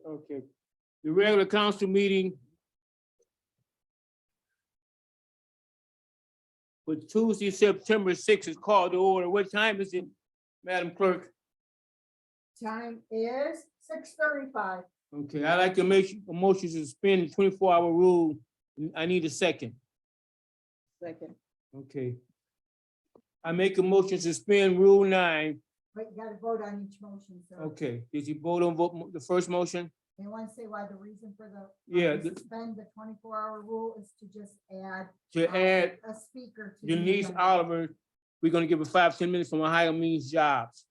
Okay. The regular council meeting for Tuesday, September 6th is called to order. What time is it, Madam Clerk? Time is 6:35. Okay, I'd like to make a motion to suspend the 24-hour rule. I need a second. Second. Okay. I make a motion to suspend Rule 9. But you gotta vote on each motion, sir. Okay, did you vote on the first motion? Anyone say why the reason for the? Yeah, to suspend the 24-hour rule is to just add. To add A speaker. to the Denise agenda. Oliver, we're gonna give her 5-10 minutes from Ohio Means Jobs.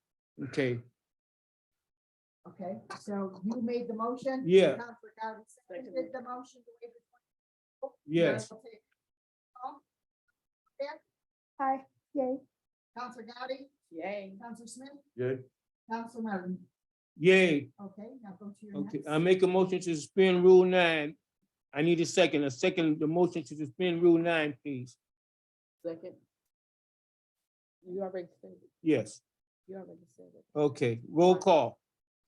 Okay, Okay, so you made the motion? Yeah. Counselor Gowdy seconded the motion to waive the 24. yes, Now we'll take roll. Dan? Hi, yay. Counselor Gowdy? Yay. Counselor Smith? yeah, Counselor Martin? yay. Okay, now go to your Okay, next. I make a motion to suspend Rule 9. I need a second the motion to suspend Rule 9, please. Second. You already said it. Yes, You already said it. okay, roll call.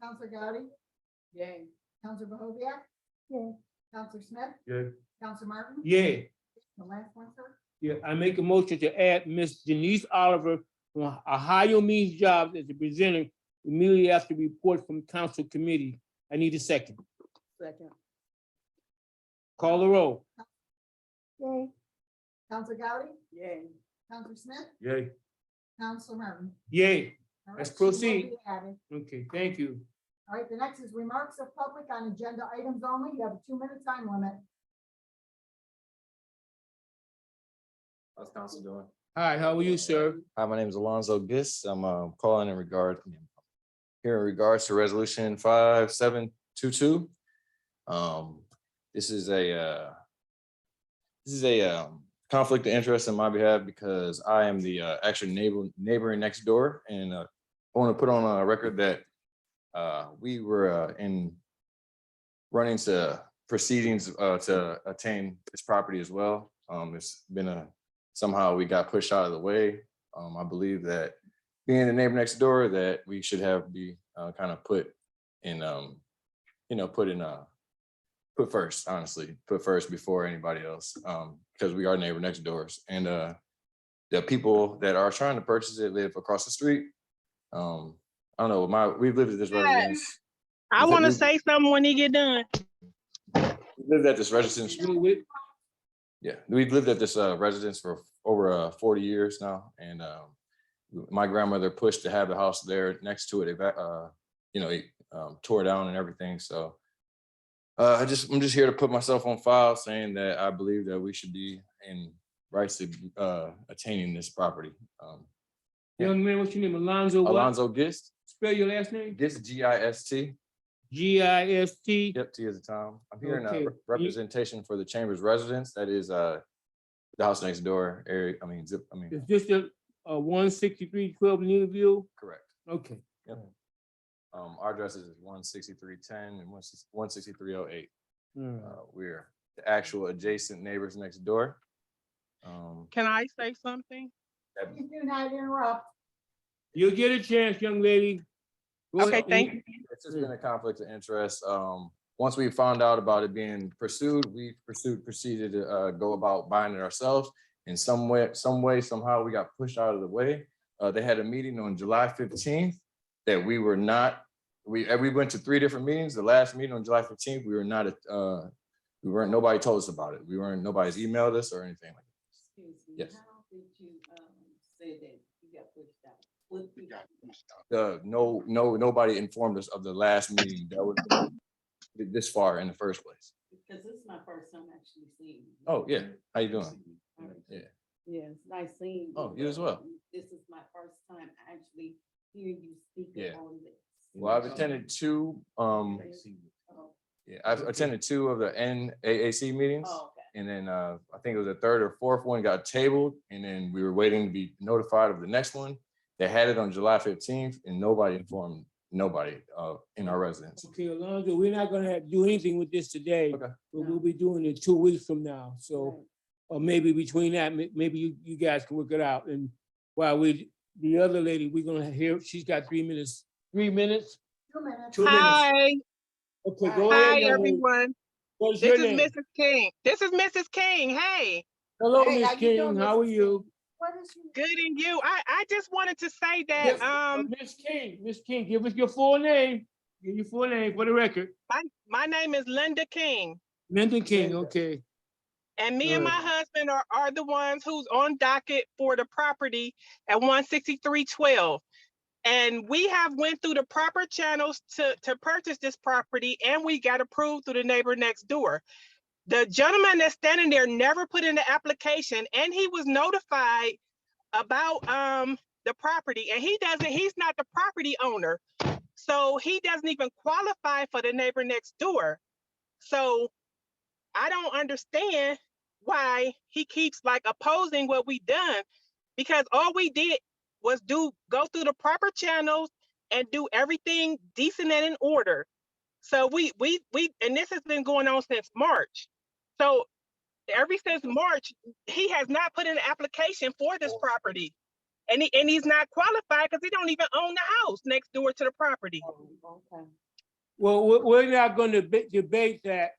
Counselor Gowdy? Yay. Counselor Bahoviak? Yay. Counselor Smith? Yeah. Counselor Martin? Yay. The last one, sir? Yeah, I make a motion to add Miss Denise Oliver from Ohio Means Jobs as the presenter immediately after report from council committee. I need a second. Second. Call the roll. Yay. Counselor Gowdy? Yay. Counselor Smith? Yay. Counselor Martin? Yay. All Let's right, she will proceed. be added. Okay, thank you. All right, the next is remarks of public on agenda items only. You have a 2-minute time limit. How's council doing? Hi, how are you, sir? Hi, my name is Alonzo Gist. I'm calling here in regards to resolution 5722. This is a conflict of interest in my behalf because I am the actual neighboring next door, and I want to put on a record that we were running to proceedings to attain this property as well. It's been somehow we got pushed out of the way. I believe that being the neighbor next door, that we should be kind of put first, honestly, put first before anybody else, because we are neighbor next doors. And the people that are trying to purchase it live across the street. I don't know, we've lived at this residence. I want to say something when he get done. We lived at this residence. Yeah, we've lived at this residence for over 40 years now, and my grandmother pushed to have the house there next to it. It tore down and everything. So I'm just here to put myself on file, saying that I believe that we should be in rights to attaining this property. Young man, what's your name? Alonzo what? Alonzo Gist. Spell your last name? Gist, G-I-S-T. G-I-S-T. Yep, T as a Tom. I'm here in Okay. representation for the Chamber's residence. That is the house next door area. Is this the 16312 Needville? Correct. Okay. Yep. Our address is 16310 and 16308. We're the actual adjacent neighbors next door. Can I say something? Please do not interrupt. You'll get a chance, young lady. Go Okay, ahead. thank you. It's just been a conflict of interest. Once we found out about it being pursued, we proceeded to go about buying it ourselves. In some way, somehow we got pushed out of the way. They had a meeting on July 15th that we were not, we went to 3 different meetings. The last meeting on July 15th, nobody told us about it. Nobody's emailed us or anything like that. Excuse me. Yes. How did you say that you got pushed out? What people- Nobody informed us of the last meeting that was this far in the first place. Because this is my first time actually seeing you. Oh, yeah. How you doing? All right. Yeah. Yeah, it's nice seeing you. Oh, you as well. This is my first time actually hearing you speak Yeah. on this. Well, I've attended 2, Oh, I've attended 2 of the NAAC meetings. okay. And then I think it was the 3rd or 4th one got tabled, and then we were waiting to be notified of the next one. They had it on July 15th, and nobody informed nobody in our residence. Okay, Alonzo, we're not gonna have to do anything with this today. Okay. But we'll be doing it 2 weeks from now. So, Right. or maybe between that, maybe you guys can work it out. And while the other lady, we're gonna hear, she's got 3 minutes. 3 minutes? 2 minutes. 2 minutes. Hi, Okay, go Hi, ahead, young lady. everyone. What's This your is name? Mrs. King. This is Mrs. King. Hey, Hello, Hey, how Miss you doing, King, how are Mrs. you? What is your? good and you. I just wanted to say Yes, that Miss King, give us your full name. Give your full name for the record. my name is Linda King, Lyndon King, Linda. okay. and me and Good. my husband are the ones who's on docket for the property at 16312. And we have went through the proper channels to purchase this property, and we got approved through the neighbor next door. The gentleman that's standing there never put in the application, and he was notified about the property, and he's not the property owner. So he doesn't even qualify for the neighbor next door. So I don't understand why he keeps like opposing what we done, because all we did was go through the proper channels and do everything decent and in order. So we and this has been going on since March. So ever since March, he has not put in an application for this property. And he's not qualified because he don't even own the house next door to the property. Okay. Well, we're not gonna debate that,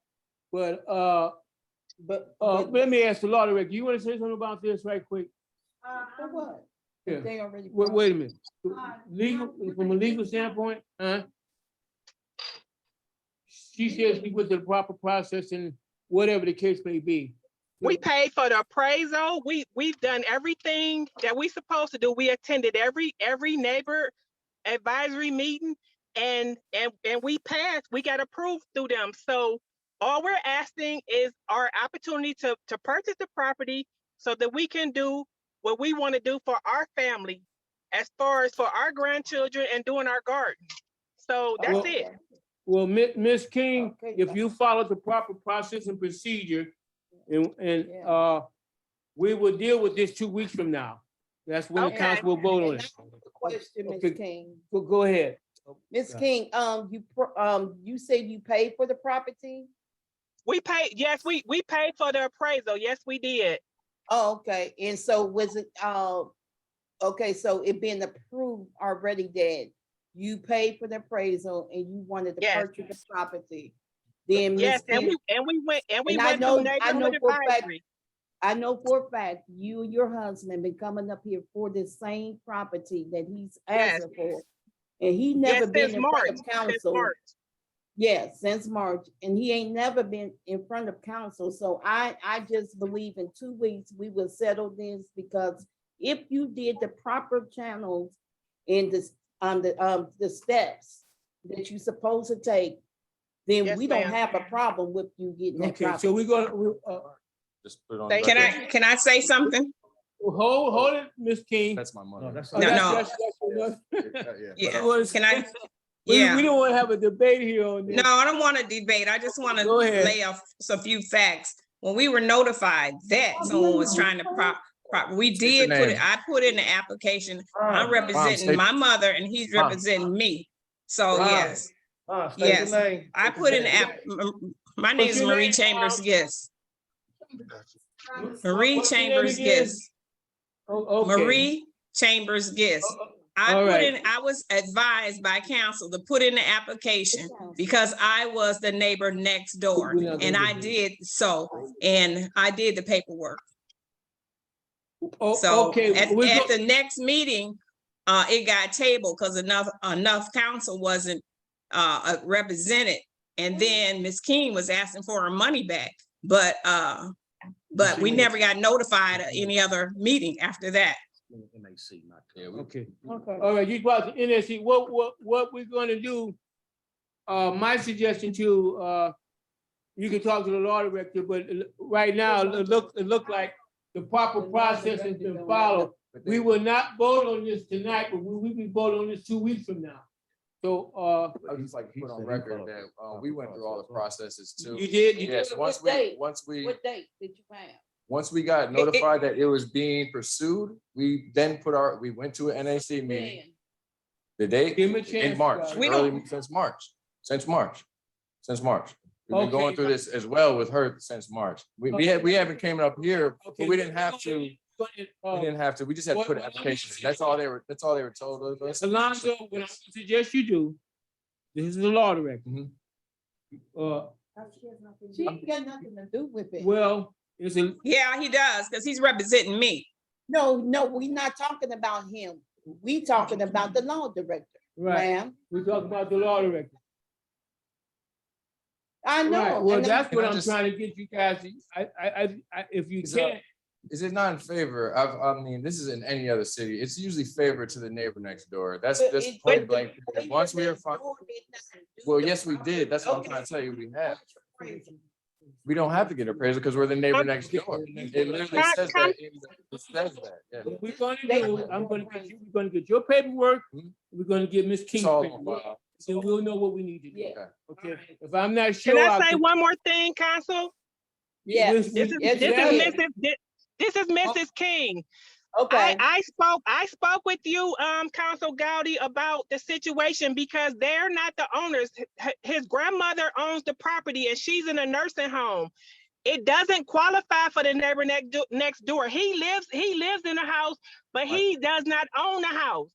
but, But, let me ask the law director, you wanna say something about this right quick? for what? Yeah. They already. Wait a minute. Legal, from a legal standpoint, she says we went through the proper process and whatever the case may be. We paid for the appraisal. We've done everything that we supposed to do. We attended every neighbor advisory meeting, and we passed. We got approved through them. So all we're asking is our opportunity to purchase the property so that we can do what we want to do for our family, as far as for our grandchildren and doing our garden. So that's Well, it. Well, Ms. King, Okay. if you follow the proper process and procedure, and we will deal with this 2 weeks from now. That's when the Okay. council will vote on And I it. have a question, Okay. Ms. King. Go ahead. Ms. Yeah. King, you said you paid for the property? We paid, yes, we paid for the appraisal. Yes, we did. Oh, okay. And so was it, okay, so it been approved already that you paid for the appraisal and you wanted to Yes. purchase the property? Then Yes, Ms. and King, we went And I through know for neighborhood a fact- advisory. I know for a fact, you and your husband been coming up here for this same property that he's Yes. asking for. And he Yes, never been since in March. front of Since council. March. Yeah, since March, and he ain't never been in front of council, so I just believe in 2 weeks, we will settle this, because if you did the proper channels in this, the steps that you supposed to take, then Yes, we don't ma'am. have a problem with you getting that Okay, property. so we're gonna, Just put it on. Thank record. Can I say something? hold it, Ms. King. That's my mother. Oh, No, that's- no. that's enough. Yeah, Well, can I? We Yeah, don't wanna have a debate here on this. no, I don't want to debate. I just want to Go ahead. lay off some few facts. When we were notified that someone was trying to we State your did put name. it, I put in the application. I'm state- representing my mother and he's Mom. representing me. So Mom. yes, State your Yes. name. I put in the app, my name is your Marie name, Chambers Mom? Gist. Marie What's your name Chambers again? Gist. Oh, okay. Marie Chambers Gist. I All put right. in, I was advised by council to put in the application because I was the neighbor next door. We're not gonna And I do that. did so, and I did the paperwork. Oh, So okay, at we go- the next meeting, it got tabled because enough council wasn't represented. And then Ms. King was asking for her money back, but we never got notified of any other meeting after that. Yeah, Okay. Okay. All right, you brought the NSC, what we're gonna do, my suggestion to, you can talk to the law director, but right now, it look like the proper process has been followed. We will not vote on this tonight, but we will be voting on this 2 weeks from now. So, I would just like to put on record that, we went through all the processes too. you did, you Yes, What date? once we date did you have? Once we got notified that it was being pursued, we then we went to an NAC meeting. The date Give him a chance, in March, guys. We don't- early, since March. We've been going Okay. through this as well with her since March. We haven't came up here, but Okay, we didn't have to, we Uh, didn't have to, we just had to put an application. in. That's all they were told us. Alonzo, what I suggest you do, this is the law director. Mhm. She has nothing. She ain't got nothing to do with it. well, it's a, Yeah, he does, because he's representing me. No, we not talking about him. We talking about the law director, right, ma'am. we talk about the law director. I Right, know. well, and that's Can what I I'm just- trying to get you guys, if you Is that- can't, Is it not in favor? I mean, this is in any other city. It's usually favor to the neighbor next door. That's But just it- point but blank. the neighbor Once we are, next door did not do well, the yes, we did. That's what I'm trying to tell you. We have. Okay. We don't have to get appraisal because we're the neighbor next door. It literally says that. It says that, yeah. what we're gonna do, we're gonna get your paperwork, Mhm. we're gonna get Ms. King's It's all on paperwork, file. so we'll know what we need to do, Yeah. okay? If I'm not sure. Can I I'll say come- one more thing, Council? Yeah, This- This is, Yes, this you is can. This is Mrs. King. okay. I spoke with you, Council Gowdy, about the situation because they're not the owners. His grandmother owns the property and she's in a nursing home. It doesn't qualify for the neighbor next door. He lives in a house, but he does not own the house.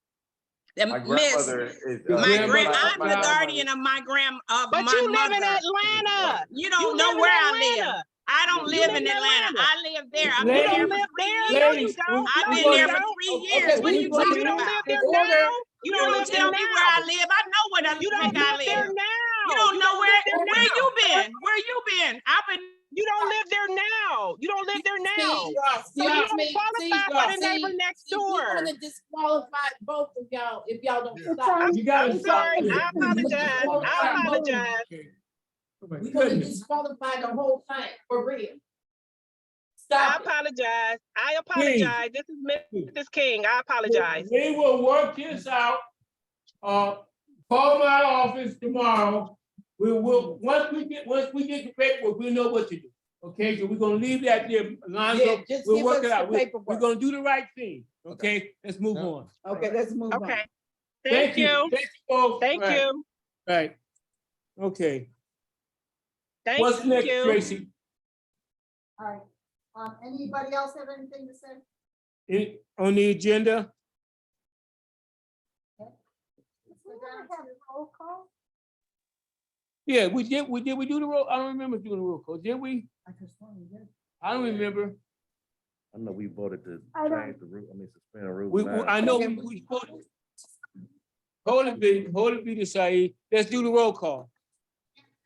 My Miss, grandmother is. Your my grandmother- I'm my the grandmother- guardian of my But my you live in mother. Atlanta. You You don't know live in where I live. Atlanta. I don't You live live in in Atlanta. Atlanta. I live there. I've You been Ladies, there don't for live 3 there. years. No, you ladies, don't. I've No, been you there for don't. 3 Okay, years. What are we you gonna talking You don't about? live there Order. now. You don't don't live tell there me now. where I live. I know where the You don't heck I live there live. now. You don't know live there where now. you been. Where you been? I've been. You don't live there now. You don't live there now. See, So you don't qualify for the neighbor next We're door. gonna disqualify both of y'all if y'all don't It's stop. on. You gotta I'm stop sorry. this. I apologize. I apologize. Okay. Oh my We're gonna goodness. disqualify the whole thing for real. I Stop it. apologize. I apologize. This is Mrs. King. I apologize. We will work this out. Call my office tomorrow. We will, once we get the paperwork, we'll know what to do. Okay, so we're gonna leave that there, Yeah, Alonzo. just We'll give work us it the out. We're paperwork. gonna do the right thing. Okay, let's move Yeah. on. Okay, let's move on. Okay. Thank you. Thank you, folks. Thank Right, you. right. Okay, Thank what's next, you. Tracy? All right. Anybody else have anything to say? On the agenda? Let's We go wanna down have to- roll call? Yeah, we did we do the roll? I don't remember doing the roll call, did we? I just wanted to get- I don't remember. I know we voted to I don't- change the rule, suspend the rule. I know we voted. Hold it, be the Said. Let's do the roll call.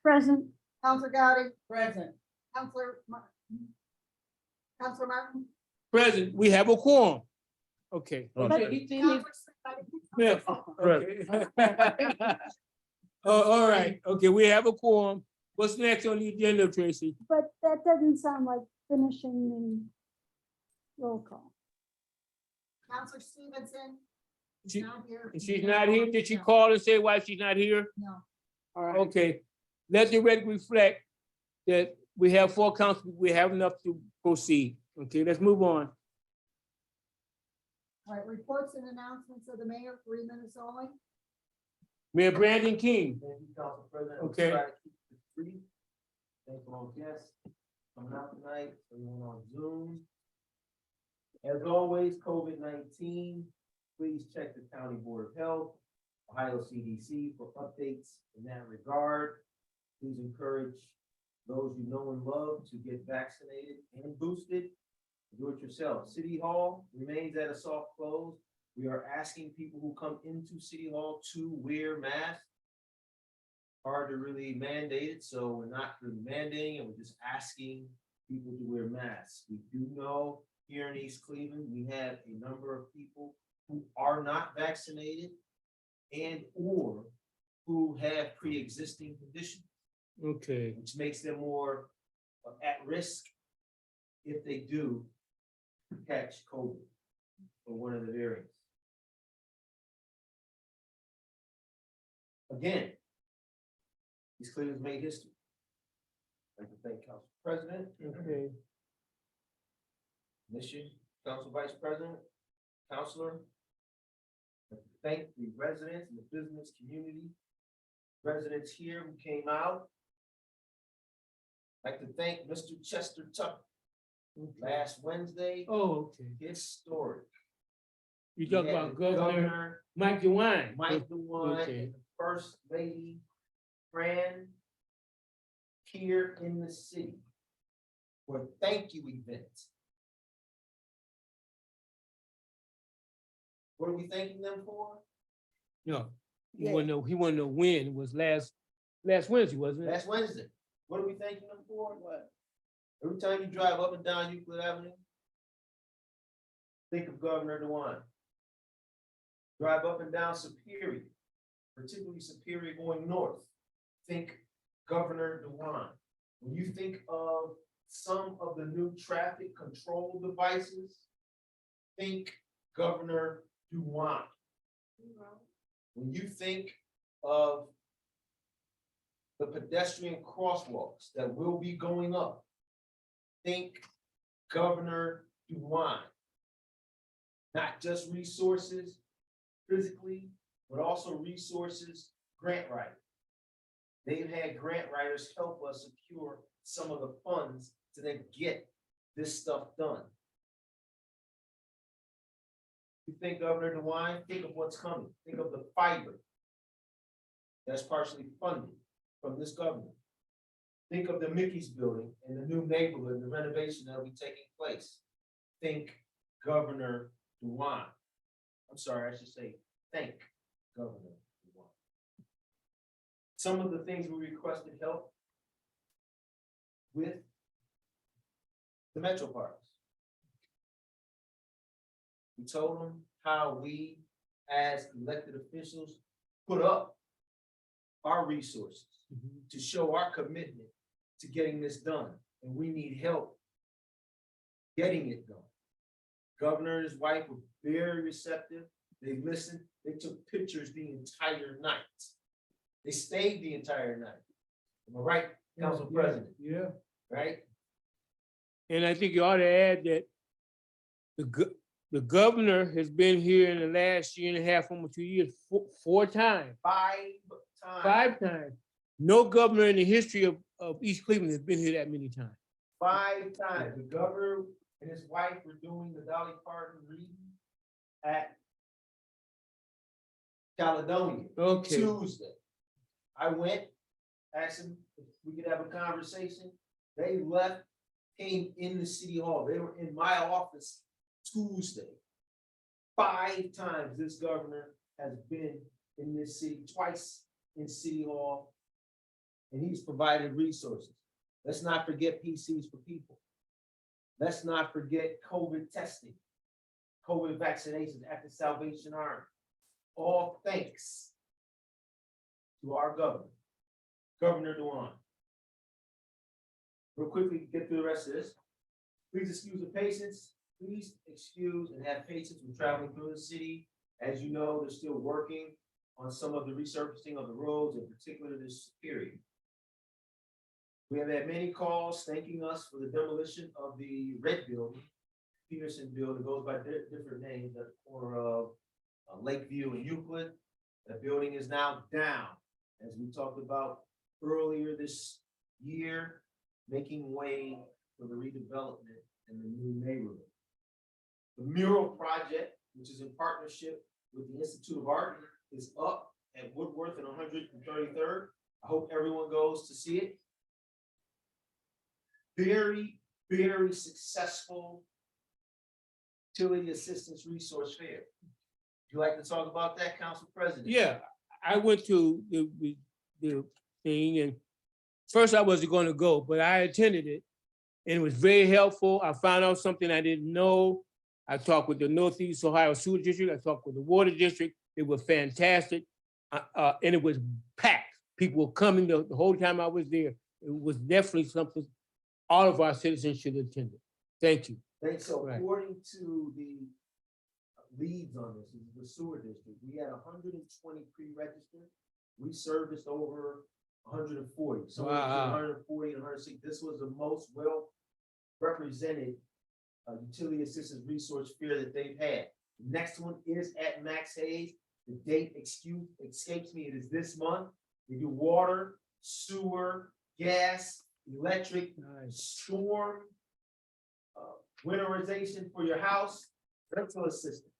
Present. Counselor Gowdy, Present. Counselor Martin. Counselor Martin. Present, we have a quorum. Okay. But okay. He did his- Smith, okay. Oh, all right, okay, we have a quorum. What's next on the agenda, Tracy? But that doesn't sound like finishing the roll call. Counselor Stevenson. is She- not here. She's not here. Did she call and say why she's not here? No. All right. Okay, let the record reflect that we have 4 council, we have enough to proceed. Okay, let's move on. All right, reports and announcements of the mayor, 3 minutes only. Mayor Brandon King. Thank you, Council President. Okay. We'll try to keep it brief. Thank you all guests coming out tonight, everyone on Zoom. As always, COVID-19, please check the County Board of Health, Ohio CDC for updates in that regard. Please encourage those you know and love to get vaccinated and boosted. Do it yourself. City Hall remains at a soft close. We are asking people who come into City Hall to wear masks. Hard to really mandate it, so we're not really mandating it, we're just asking people to wear masks. We do know here in East Cleveland, we have a number of people who are not vaccinated and or who have pre-existing conditions, Okay, which makes them more at risk if they do catch COVID or one of the variants. Again, East Cleveland's made history. I'd like to thank Council President, okay. Mission, Council Vice President, Councilor. I'd like to thank the residents and the business community, residents here who came out. I'd like to thank Mr. Chester Tucker last Wednesday, Oh, okay. historic. You talk We had about the Governor Mike DeWine. Mike DeWine, Okay. and the First Lady, Fran, here in the city for a thank you event. What are we thanking them for? No, he Yeah. wanna know when. It was last Wednesday, wasn't it? Last Wednesday. What are we thanking them for? What? Every time you drive up and down Euclid Avenue, think of Governor DeWine. Drive up and down Superior, particularly Superior going north, think Governor DeWine. When you think of some of the new traffic control devices, think Governor DeWine. When you think of the pedestrian crosswalks that will be going up, think Governor DeWine. Not just resources physically, but also resources grant writing. They've had grant writers help us secure some of the funds to then get this stuff done. You think Governor DeWine, think of what's coming. Think of the fiber that's partially funded from this government. Think of the Mickey's building and the new neighborhood, the renovation that will be taking place. Think Governor DeWine. I'm sorry, I should say, thank Governor DeWine. Some of the things we requested help with the metro parks. We told them how we, as elected officials, put up our resources to show our commitment to getting this done, and we need help getting it done. Governor and his wife were very receptive. They listened. They took pictures the entire night. They stayed the entire night. Am I right, Council President? Yeah. Right? And I think you ought to add that the governor has been here in the last year and a half, almost 2 years, four times, 5 times. 5 times. No governor in the history of East Cleveland has been here that many times. 5 times. The governor and his wife were doing the Dolly Parton reading at Caledonia. Okay. Tuesday. I went, asked them if we could have a conversation. They left, came in the city hall. They were in my office Tuesday. 5 times this governor has been in this city, twice in City Hall, and he's provided resources. Let's not forget PCs for people. Let's not forget COVID testing, COVID vaccinations at the Salvation Army. All thanks to our governor, Governor DeWine. Real quickly, get through the rest of this. Please excuse the patience. Please excuse and have patience with traveling through the city. As you know, they're still working on some of the resurfacing of the roads, in particular this period. We have had many calls thanking us for the demolition of the red building, Peterson building, goes by different names at the corner of Lakeview and Euclid. That building is now down, as we talked about earlier this year, making way for the redevelopment in the new neighborhood. The mural project, which is in partnership with the Institute of Art, is up at Woodworth and 133rd. I hope everyone goes to see it. Very, very successful utility assistance resource fair. Would you like to talk about that, Council President? Yeah, I went to the thing, and first I wasn't going to go, but I attended it, and it was very helpful. I found out something I didn't know. I talked with the Northeast Ohio Sewer District. I talked with the Water District. It was fantastic, and it was packed. People were coming the whole time I was there. It was definitely something all of our citizens should attend. Thank you. Thanks. So Right. according to the leads on this, the sewer district, we had 120 pre-registered. We serviced over 140. So Wow. 140 and 160. This was the most well represented utility assistance resource fair that they've had. The next one is at Max Hayes. The date escapes me. It is this month. They do water, sewer, gas, electric, Nice. storm, winterization for your house, rental assistance.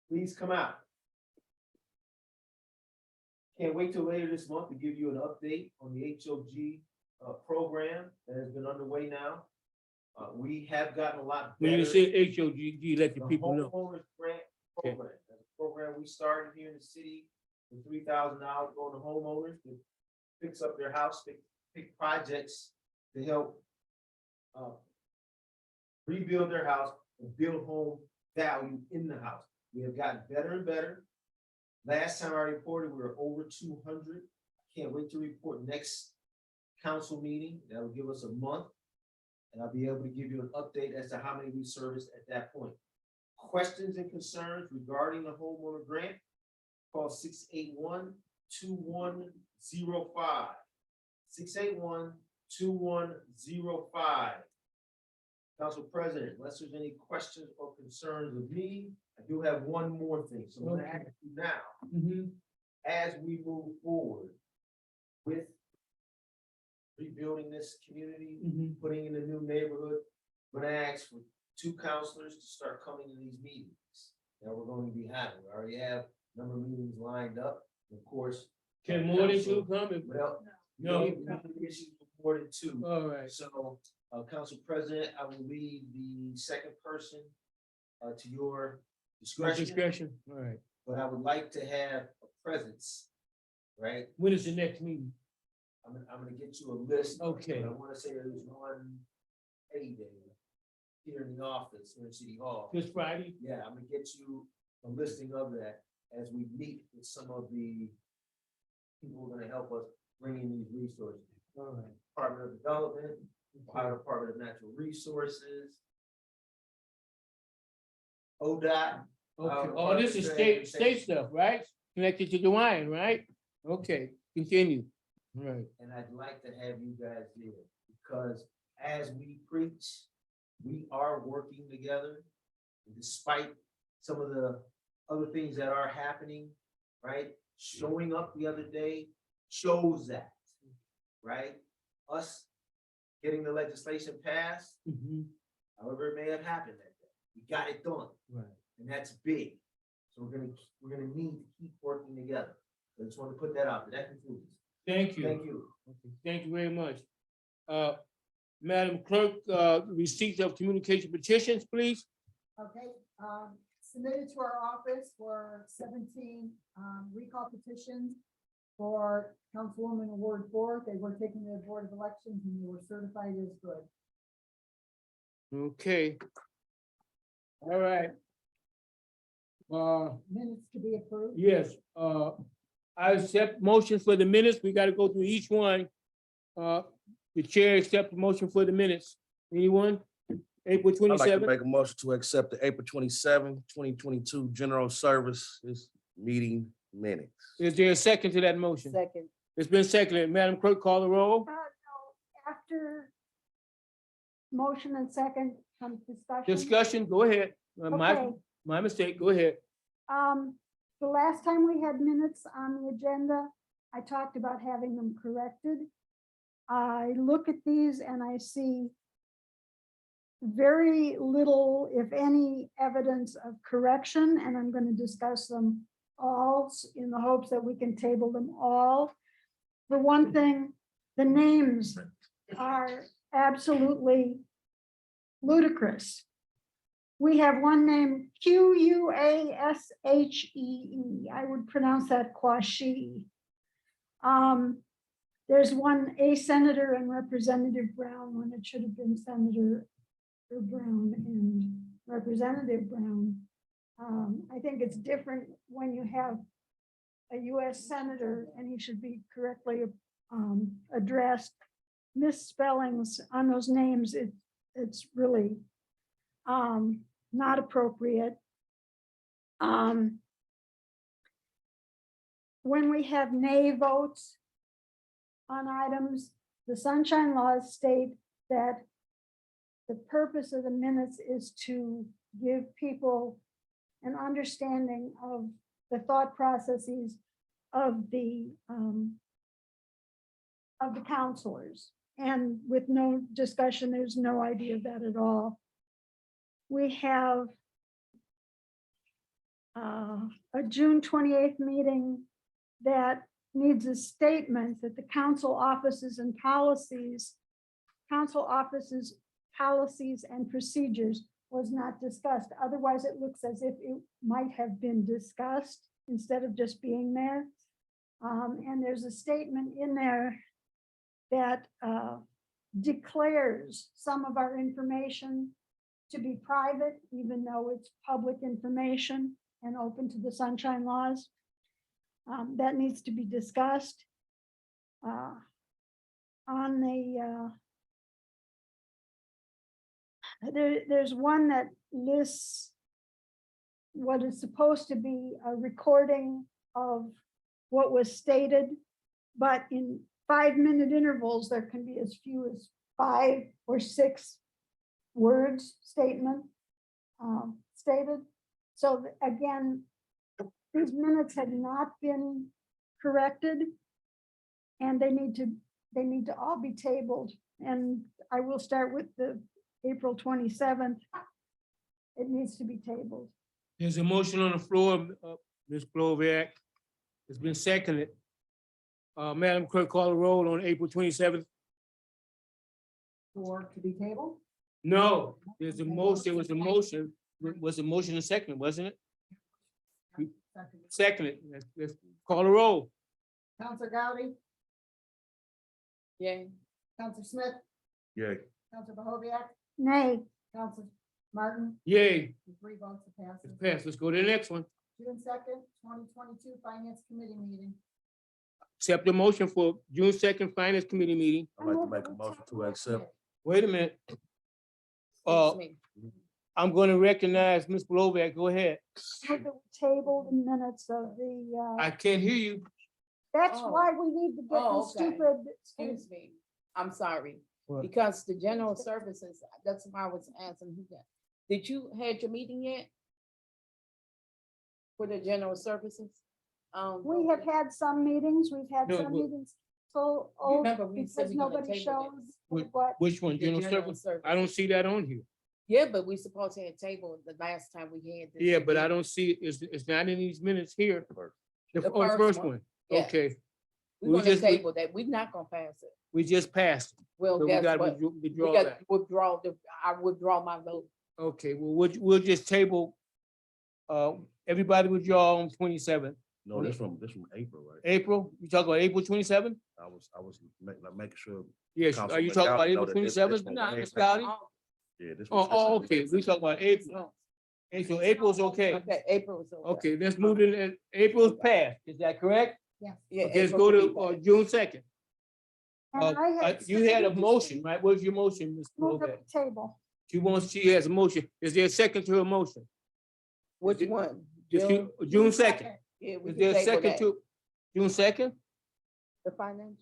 Please come out. Can't wait till later this month to give you an update on the HOG program that has been underway now. We have gotten a lot When better. you say HOG, let the The people know. homeowners grant Okay. program, that's a program we started here in the city with $3,000 going to homeowners to fix up their house, pick projects to help rebuild their house and build home value in the house. We have gotten better and better. Last time I reported, we were over 200. Can't wait to report next council meeting. That will give us a month. And I'll be able to give you an update as to how many we serviced at that point. Questions and concerns regarding the homeowner grant, call 681-2105. 681-2105. Council President, unless there's any questions or concerns of me, I do have one more thing. So I'm gonna ask you now, as we move forward with rebuilding this community, putting in a new neighborhood, I'm gonna ask for 2 counselors to start coming to these meetings that we're going to be having. We already have a number of meetings lined up. Of course. Can more than 2 come? Well, No. we have the issue with more than 2. All right. So, Council President, I will leave the second person to your discretion, Discretion, all right. but I would like to have a presence, right? When is the next meeting? I'm gonna get you a list. Okay. But I wanna say there's one payday here in the office, here in City Hall. This Friday? Yeah, I'm gonna get you a listing of that as we meet with some of the people who are gonna help us bring in these resources. All right. Department of Development, Ohio Department of Natural Resources, ODOT. Okay, oh, this is state stuff, right? Connected to DeWine, right? Okay, continue. All right. And I'd like to have you guys there, because as we preach, we are working together. Despite some of the other things that are happening, right? Showing up the other day shows that, right? Us getting the legislation passed, however it may have happened that day, we got it done, Right. and that's big. So we're gonna need to keep working together. I just want to put that out there. That concludes. Thank you. Thank you. Okay, thank you very much. Madam Clerk, receipt of communication petitions, please. Okay, submitted to our office for 17 recall petitions for Councilwoman Award 4. They were taken to the Board of Elections and they were certified as good. Okay. All right. Minutes to be approved. Yes, I accept motions for the minutes. We gotta go through each one. The chair accept the motion for the minutes. Anyone? April I'd like to 27th. make a motion to accept the April 27, 2022 General Services Meeting minutes. Is there a second to that motion? Second. It's been seconded. Madam Clerk, call the roll. No, after motion and second comes discussion. Discussion, go ahead. Okay. My mistake, go ahead. The last time we had minutes on the agenda, I talked about having them corrected. I look at these and I see very little, if any, evidence of correction, and I'm going to discuss them all in the hopes that we can table them all. For one thing, the names are absolutely ludicrous. We have one name, Quashee. I would pronounce that Quashee. There's one, a Senator and Representative Brown, when it should have been Senator Brown and Representative Brown. I think it's different when you have a US Senator and he should be correctly addressed. Misspellings on those names, it's really not appropriate. When we have nay votes on items, the sunshine laws state that the purpose of the minutes is to give people an understanding of the thought processes of the counselors. And with no discussion, there's no idea of that at all. We have a June 28th meeting that needs a statement that the council offices and policies, and procedures was not discussed. Otherwise, it looks as if it might have been discussed instead of just being there. And there's a statement in there that declares some of our information to be private, even though it's public information and open to the sunshine laws. That needs to be discussed. On the, there's one that lists what is supposed to be a recording of what was stated, but in 5-minute intervals, there can be as few as 5 or 6 words statement stated. So again, these minutes had not been corrected, and they need to all be tabled. And I will start with the April 27th. It needs to be tabled. There's a motion on the floor, Ms. Kloviak. It's been seconded. Madam Clerk, call the roll on April 27th. For to be tabled? No, there's a motion, there was a motion. Was the motion a second, wasn't it? Seconded. Let's call the roll. Counselor Gowdy, Yay. Counselor Smith, Yay. Counselor Bahoviak, Nay, Counselor Martin, Yay, the 3 votes to pass. it's passed. Let's go to the next one. June 2nd, 2022 Finance Committee meeting. Accept the motion for June 2nd Finance Committee meeting. I'd like to make a motion to accept. Wait a minute. Excuse me. I'm going to recognize Ms. Kloviak. Go ahead. move that we table the minutes of the, I can't hear you. that's Oh. why we need to get Oh, the okay. stupid. Excuse me, I'm sorry, What? because the general services, that's why I was asking who that. Did you had your meeting yet? For the general services? We have had some meetings, we've had No, some but- meetings so You old remember we said because we gonna nobody table showed this. what. Which one? The General general service? I don't see that on here. Yeah, but we supposed to have tabled the last time we had this. Yeah, but I don't see, it's not in these minutes here. The The oh, first first one. one. Yes. Okay, We're we gonna just- table that, we're not gonna pass it. we just passed. Well, So we guess got what? to We withdraw got that. to withdraw I withdraw my vote. Okay, well, we'll just table. Everybody withdraw on 27th. No, this from April, right? April, you talk about April 27th? I was making sure. Yes, are you Councilman talking about Gowdy know April that this 27th? one Nah, was Ms. April. Gowdy? Yeah, this. Oh, okay, we talking about April. Hey, so April's okay. Okay, April is okay. Okay, let's move to, April's passed, is that correct? Yes. Yeah, Okay, let's April go will be to back. June 2nd. And I had. You had a motion, right? What was your motion, Ms. Move Kloviak? the table. She has a motion. Is there a second to her motion? Which one? Just June? June 2nd. Yeah, we Is can there a table second that. to, June 2nd? The financial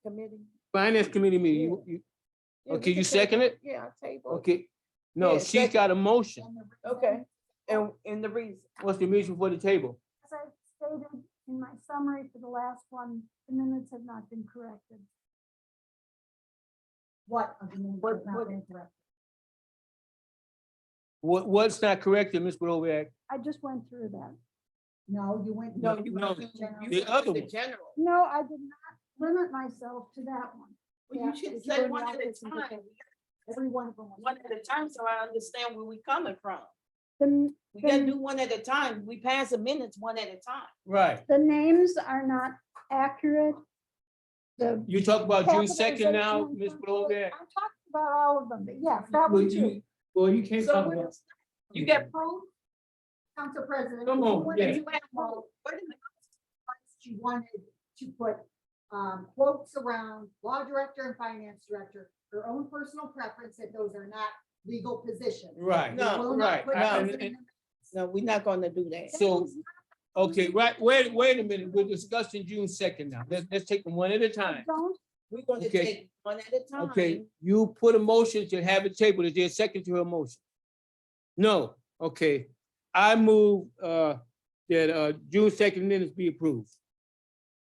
committee? Finance Committee meeting. Yeah, Okay, we you can second table it? Yeah, I table. Okay. No, Yeah, she's second. got a motion. Okay, and the reason, What's the reason for the table? As I stated in my summary for the last one, the minutes have not been corrected. What? of the minutes What- has not what- been corrected? What's not corrected, Ms. Kloviak? I just went through that. No, you went. no, you. No, you- you the went other to one. General. No, I did not limit myself to that one. Well, Yeah, you should if say you're in one the at a office and time, Every one of them. was- one at a time, so I understand where we coming from. The, We gotta do one at a time. We pass the minutes one at a time. Right. the names are not accurate. The You talk about June 2nd now, capitalization Ms. and Kloviak? I'm talking about all of them, but yes, that Well, one too. well, you can't So talk what about. is- you get proof? Council President. Come on, what yeah. did you have? Well, what in the She wanted to put quotes around law director and finance director, her own personal preference that those are not legal positions. Right, We will not right. put I- those and- in No, we're not gonna do that. So, okay, right, wait a minute, we're discussing June 2nd now. Let's take them one at a time. Don't, We're gonna Okay. take one at a time. Okay, you put a motion to have it tabled. Is there a second to her motion? No, okay. I move that June 2nd minutes be approved.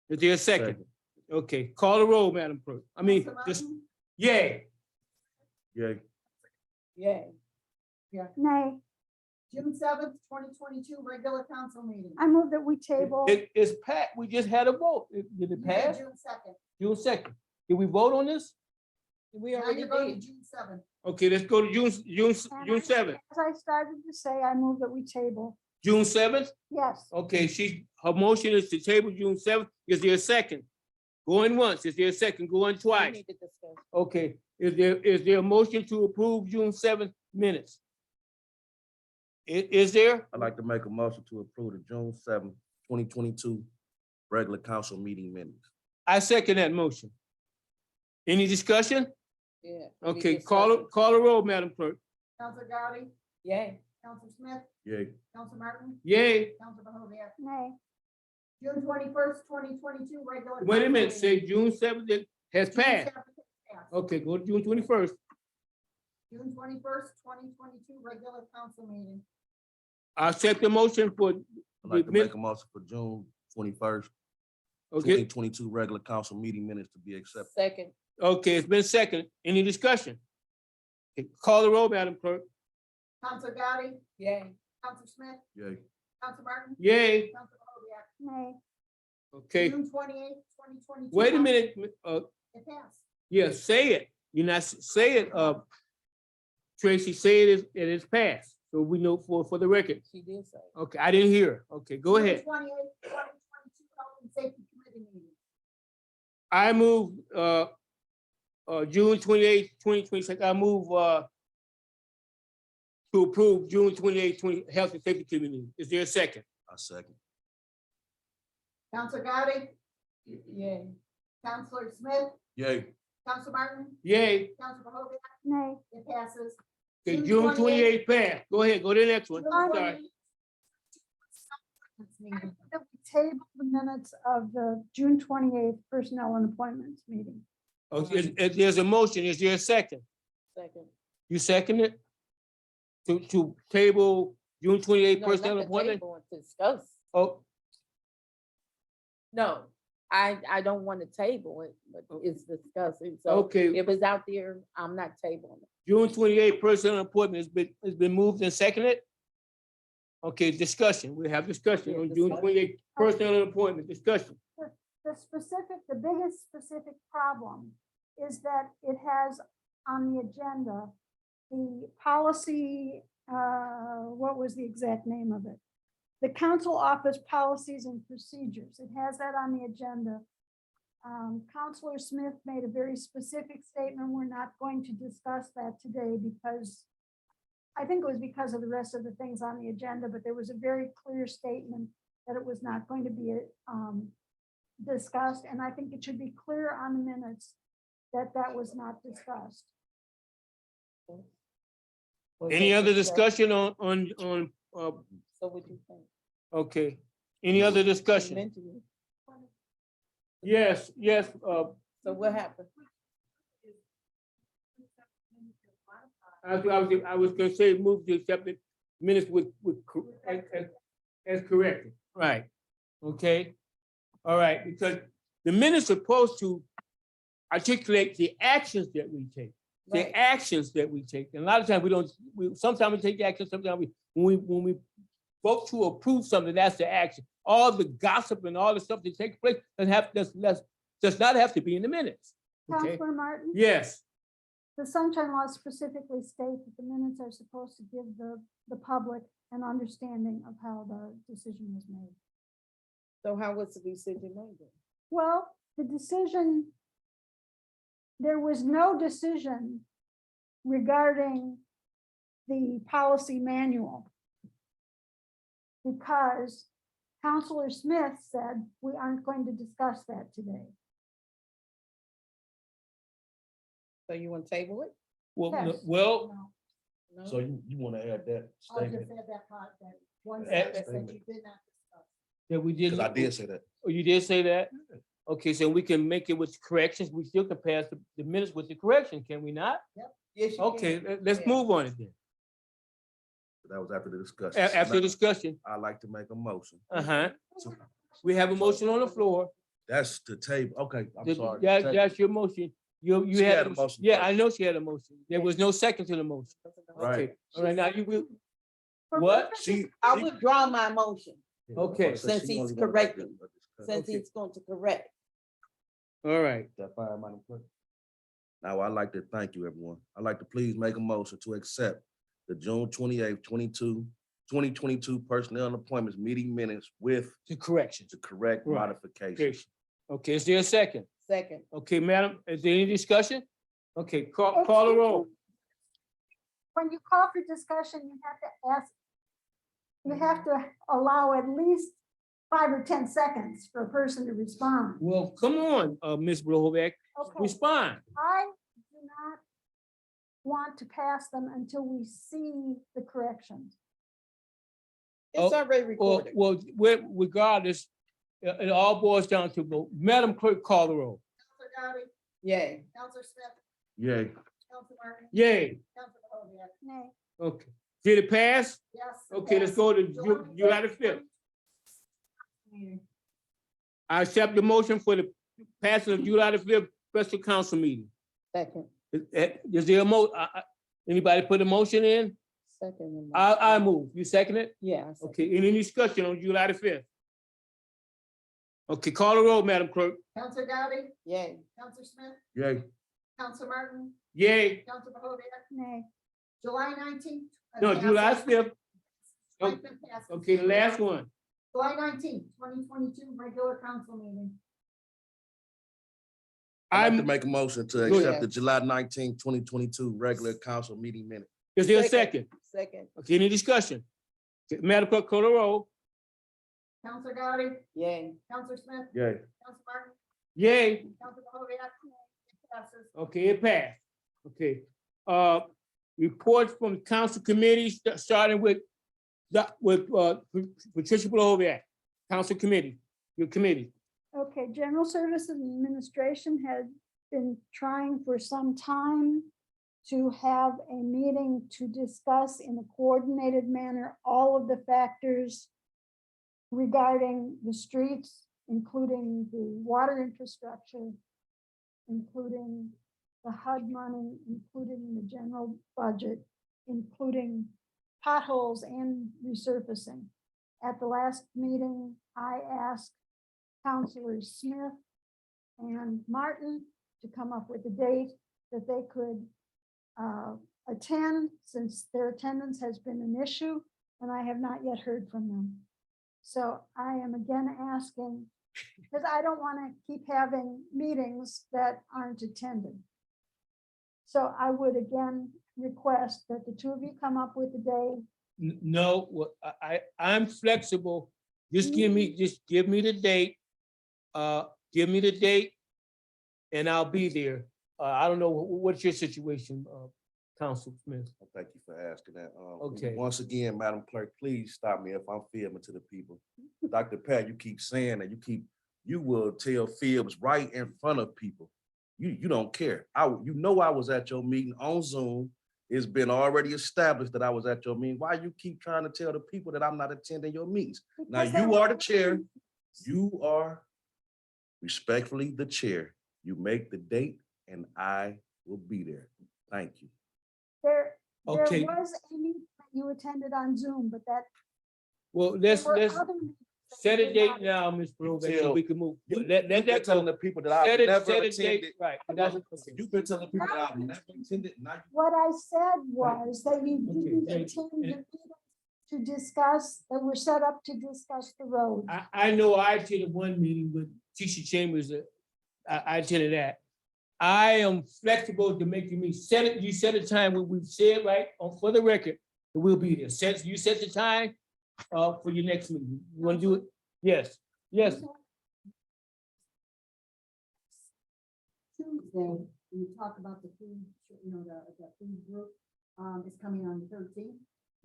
Is there a second? Okay, call the roll, Madam Clerk. I mean, Councilor just, Martin, yay. Yeah, Yeah, nay, June 7th, 2022, regular council meeting. I move that we table. It's Pat, we just had a vote. Did it You did pass? June 2nd. June 2nd. Did we vote on this? We Now already you're going to did. June 7th. Okay, let's go to June And June 7th. As I started to say, I move that we table. June 7th? Yes, Okay, her motion is to table June 7th. Is there a second? Going once, is there a second? Going We twice? need to discuss. Okay, is there a motion to approve June 7th minutes? Is there? I'd like to make a motion to approve the June 7th, 2022 regular council meeting minutes. I second that motion. Any discussion? Yeah. Okay, call a roll, Madam Clerk. Counselor Gowdy, Yay. Counselor Smith, Yay. Counselor Martin, Yay. Counselor Bahovic. nay, June 21st, 2022, regular. Wait a council minute, say meeting. June 7th it has June passed. 7th passed. Okay, go to June 21st. June 21st, 2022, regular council meeting. I accept the motion for, I'd like to Min- make a motion for June 21st, okay, 2022 regular council meeting minutes to be accepted. Second. okay, it's been seconded. Any discussion? Okay, call the roll, Madam Clerk. Counselor Gowdy, Yay. Counselor Smith, Yay. Counselor Martin, Yay, Counselor Bahovic. nay, okay. June 28th, 2022. Wait a minute, It passed. yeah, say it. You not say it, Tracy, say it is passed. So we know for the record. She did say. Okay, I didn't hear. Okay, go June ahead. 28th, 2022, Health and Safety Committee meeting. I move, June 28th, 2026, I move, to approve June 28th, Health and Safety Committee. Is there a second? I second. Counselor Gowdy, Yay. Counselor Smith, Yay. Counselor Martin, Yay. Counselor Bahovic. nay. It passes. Okay, June June 28th passed. Go ahead, go to the next one. June Sorry. 28th. That we table the minutes of the June 28th Personnel and Appointments meeting. Okay, there's a motion. Is there a second? Second. You second it? To table June 28th No, personnel not the appointment? table, to discuss. Oh, No, I don't want to table it, but it's discussing. So okay. if it's out there, I'm not tabling it. June 28th personnel appointment has been moved and seconded. Okay, discussion. We have discussion Yeah, on June discussion. 28th personnel appointment, discussion. The biggest specific problem is that it has on the agenda, the policy, what was the exact name of it? The council office policies and procedures. It has that on the agenda. Counselor Smith made a very specific statement. We're not going to discuss that today because I think it was because of the rest of the things on the agenda, but there was a very clear statement that it was not going to be discussed, and I think it should be clear on the minutes that that was not discussed. Was Any it other discussed? discussion on, So what you think? okay, any other You discussion? mentioned it. Yes, So what happened? I was gonna say move to accept the minutes as corrected, right? Okay, all right, because the minutes are supposed to articulate the actions that we take. The Right. actions that we take. And a lot of times we don't, sometimes we take action, sometimes when we vote to approve something, that's the action. All the gossip and all the stuff that takes place does not have to be in the minutes. Okay, Counselor Martin? yes, The Sunshine Law specifically state that the minutes are supposed to give the public an understanding of how the decision was made. So how was the decision made? then? Well, the decision, there was no decision regarding the policy manual because Counselor Smith said we aren't going to discuss that today. So you want to table it? well, Yes. well, No, No? So you want to add that I'll just statement? add that part, that one Add- sentence that you did not discuss. that we did. Because I did say that. Oh, you did say that? Okay, so we can make it with corrections. We still can pass the minutes with the correction, can we not? Yes, you Okay, can. let's Yeah. move on it then. That was after the discussion. After discussion, I'd like to make a motion. uh-huh. We have a motion on the floor. That's the table. Okay, I'm sorry. That's your motion. You She had had a motion Yeah, first. I know she had a motion. There was no second to the motion. Right. Okay, all right, now you will, What? I withdraw my motion Okay. since he's correcting, since he's going to correct. All right. That fine, Madam Clerk? Now, I'd like to thank you, everyone. I'd like to please make a motion to accept the June 28th, 2022 personnel and appointments meeting minutes with The corrections. the correct Right. modifications. Okay, is there a second? Second, Okay, madam, is there any discussion? Okay, call the roll. When you call for discussion, you have to ask, you have to allow at least 5 or 10 seconds for a person to respond. Well, come on, Ms. Brohoback, Okay, respond. I do not want to pass them until we see the corrections. it's Oh, already Well, recorded. regardless, it all boils down to, vote. Madam Clerk, call the roll. Counselor Gotti, Yay. Counselor Smith, Yay. Counselor Martin, Yay, Counselor Mahovia. Nay. okay. Did it pass? Yes. Okay, let's go to July the 5th. I accept the motion for the passing of July the 5th special council meeting. Second, Is there anybody put a motion in? second. I move. You second it? Yeah. I second. Okay, any discussion on July the 5th? Okay, call the roll, Madam Clerk. Counselor Gotti, Yay. Counselor Smith, Yay. Counselor Martin, Yay. Counselor Mahovia. Nay. July 19th. No, July 5th. Passes. Okay, the last one. July 19th, 2022, regular council meeting. I'd like to I'm, make a motion to Go accept ahead. the July 19th, 2022 regular council meeting minute. is there a second? Second, Okay, any discussion? Okay, Madam Clerk, call the roll. Counselor Gotti, yay. Counselor Smith, Yay. Counselor Martin, Yay. Counselor Mahovia. Passes. Okay, it passed. Okay, reports from council committees, starting with Patricia Bloviak, council committee, your committee. Okay, General Services Administration had been trying for some time to have a meeting to discuss in a coordinated manner all of the factors regarding the streets, including the water infrastructure, including the HUD money, including the general budget, including potholes and resurfacing. At the last meeting, I asked Councilors Smith and Martin to come up with a date that they could attend, since their attendance has been an issue, and I have not yet heard from them. So I am again asking, because I don't want to keep having meetings that aren't attended. So I would again request that the two of you come up with a day. No, I'm flexible. Just give me the date. Give me the date and I'll be there. I don't know, what's your situation, Council Smith? Thank you for asking that. Okay. Once again, Madam Clerk, please stop me if I'm filming to the people. Dr. Pat, you keep saying that you will tell fibs right in front of people. You don't care. You know I was at your meeting on Zoom. It's been already established that I was at your meeting. Why you keep trying to tell the people that I'm not attending your meetings? Now, because you I- are the chair. You are respectfully the chair. You make the date and I will be there. Thank you. There Okay. was a meeting that you attended on Zoom, but that. Well, there let's were other meetings that set you a did date not now, Ms. Brobeck, so Till- we can move. You- Let You've been that telling go. the people that Set I've it, never set a attended. date, right. You've been telling people that I've never attended. Now you What I said was that you Okay, didn't thank attend the you. meetings to discuss, that were set up to discuss the road. I know I attended one meeting with Tisha Chambers. I attended that. I am flexible to make you meet. You set a time when we've said, right, for the record, that we'll be there. You set the time for your next meeting. You want to do it? Yes, yes. Tuesday, we talk about the food, the food group, is coming on the 13th.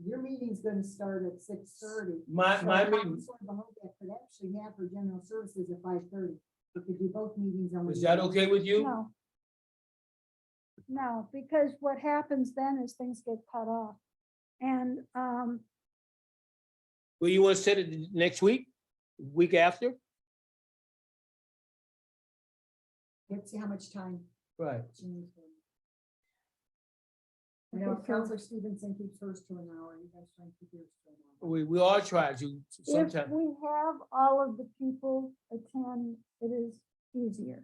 Your meeting's gonna start at 6:30. My meeting, Could actually have her general services at 5:30. We could do both meetings on. is that okay with you? No. No, because what happens then is things get cut off. And Well, you want to set it next week, week after? Let's see how much time. Right. she needs for- You know, Okay, so Counselor Stevenson keeps hers to an hour, you guys try and keep yours to an hour. We all try to if sometimes. we have all of the people attend, it is easier.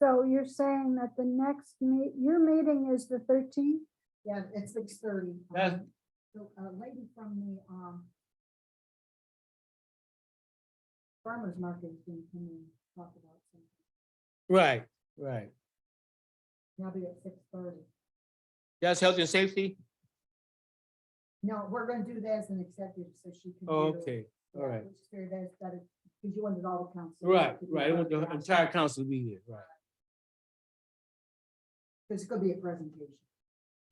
So you're saying that the next your meeting is the 13th? Yeah, it's 6:30. That's- So a lady from the, farmer's market is going to come and talk about something. Right, right. That'll be at 6:30. That's health and safety? No, we're gonna do that as an executive, so she can. Oh, do- okay, all yeah, right. we just figured that's better, because you wanted all the council. Right, right. I want the entire council to be here, right, Because it's gonna be a presentation.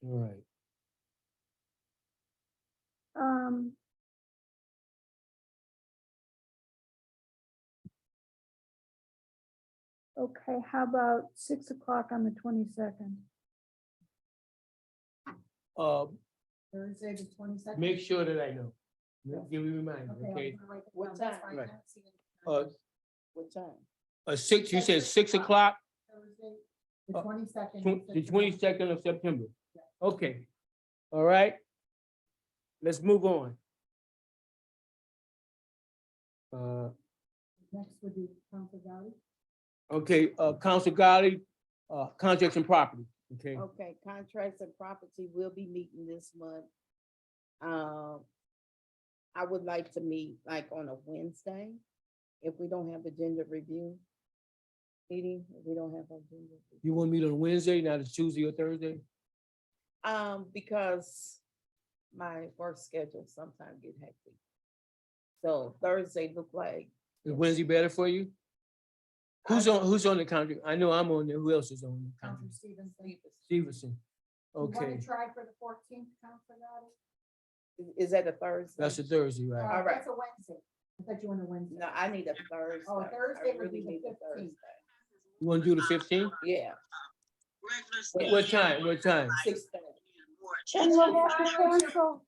all right. Okay, how about 6 o'clock on the 22nd? Thursday, the 22nd. Make sure that I know. Give me a reminder, Okay, I'm okay? gonna write it What down. That's time? fine. Right. I don't see any- What time? Six, you said 6 o'clock, Thursday, the Uh, 22nd. the 22nd of September. Okay, all right. Let's move on. Next would be Council Gowdy. Okay, Council Golly, contracts and property, okay? Okay, contracts and property will be meeting this month. I would like to meet like on a Wednesday, if we don't have agenda review meeting, if we don't have agenda. You want to meet on Wednesday, not a Tuesday or Thursday? Because my work schedule sometimes get hectic. So Thursday look like, Is Wednesday better for you? Who's on the contract? I know I'm on there. Who else is on the Councilor contract? Stevenson. Stevenson. You want Okay, to try for the 14th, Councilor Gowdy? is that a Thursday? that's a Thursday, right? All right. That's a Wednesday. I thought you wanted Wednesday. No, I need a Thursday. Oh, I Thursday would really be the need a 15th. Thursday. You want to do the 15th? Yeah. What time? What time? 6:30. Then we'll have to cancel.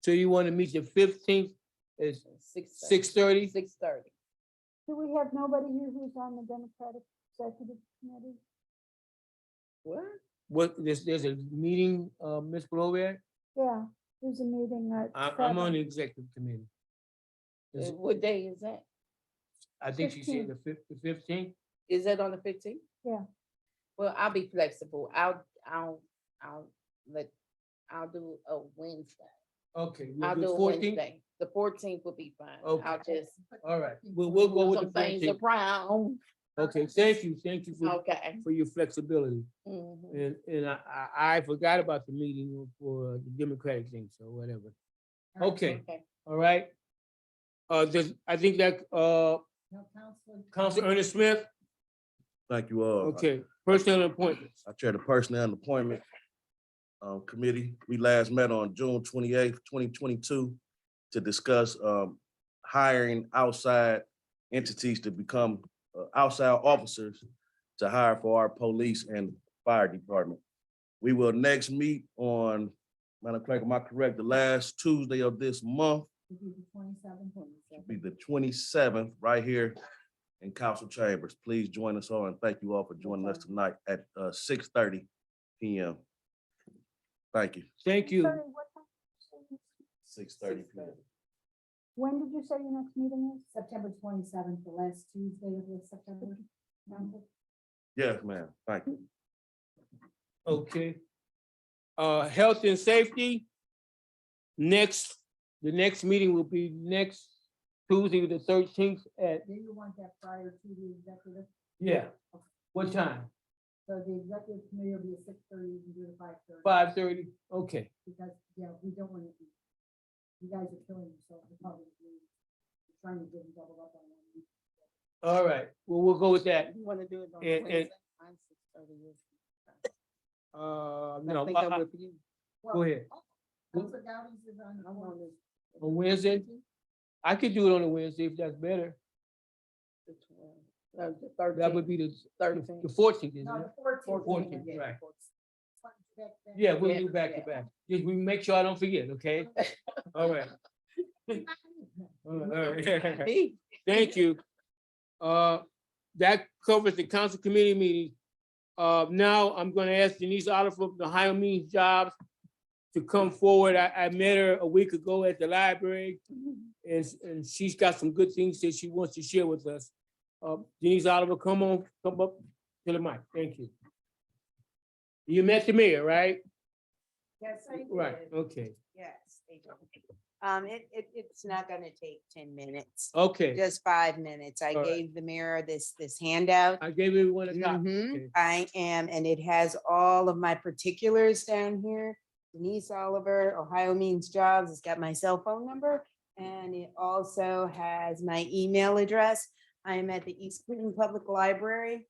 So you want to meet the 15th at 6:30? 6:30. Do we have nobody here who's on the Democratic Executive Committee? What? What, there's a meeting, Ms. Bloviak? Yeah, there's a meeting at I'm on the 7. executive committee. Is- What day is that? I think she said the 15th. Is that on the 15th? Yeah. Well, I'll be flexible. I'll do a Wednesday. Okay, I'll we'll do do a 14th? Wednesday. The 14th will be fine. Okay. I'll just All right, we'll go move with some the things 14th. around. Okay, thank you Okay. for your flexibility. Mhm. And I forgot about the meeting for the Democratic thing, so whatever. Okay, Okay. all right. I think that, No, Councilor. Council Ernest Smith, Thank you all. okay, personnel appointments. I chair the Personnel and Appointment Committee. We last met on June 28th, 2022 to discuss hiring outside entities to become outside officers to hire for our police and fire department. We will next meet on, Madam Clerk, am I correct, the last Tuesday of this month, Would be the 27th. be the 27th, right here in council chambers. Please join us all, and thank you all for joining us tonight at 6:30 PM. Thank you. Thank you. Sorry, what time? 6:30 PM. When did you say your next meeting is? September 27th, the last Tuesday of the September. Council. Yes, ma'am. Thank you. Okay. Health and safety. The next meeting will be next Tuesday, the 13th at, Do you want that prior to the executive? yeah, what time? So the executive committee will be at 6:30, you can do it at 5:30. 5:30? Okay, Because, yeah, we don't want to, you guys are killing yourself. The public is trying to get them doubled up on one. all right. Well, we'll go with that. You want to do it on And- Wednesday? Mine's 6:30. No, I think I'm with you. go ahead. Council Gowdy's is on. I'm on this. On Wednesday? I could do it on a Wednesday if that's better. The 12th, the That would 13th. be the 13th. 14th, isn't No, it? the 14th. 14th, yeah. right. Back then. Yeah, we'll Yeah, do back to yeah. back. Just we make sure I don't forget, okay? All right. All right. Me. Thank you. That covers the council committee meeting. Now I'm gonna ask Denise Oliver of the Ohio Means Jobs to come forward. I met her a week ago at the library, and she's got some good things that she wants to share with us. Denise Oliver, come up to the mic. Thank you. You met the mayor, right? Yes, I did. Right, okay, Yes, they do. It's not gonna take 10 minutes, okay. just 5 minutes. I All right. gave the mayor this handout. I gave everyone a copy. Mhm, Okay. I am, and it has all of my particulars down here. Denise Oliver, Ohio Means Jobs. It's got my cell phone number, and it also has my email address. I am at the East Clinton Public Library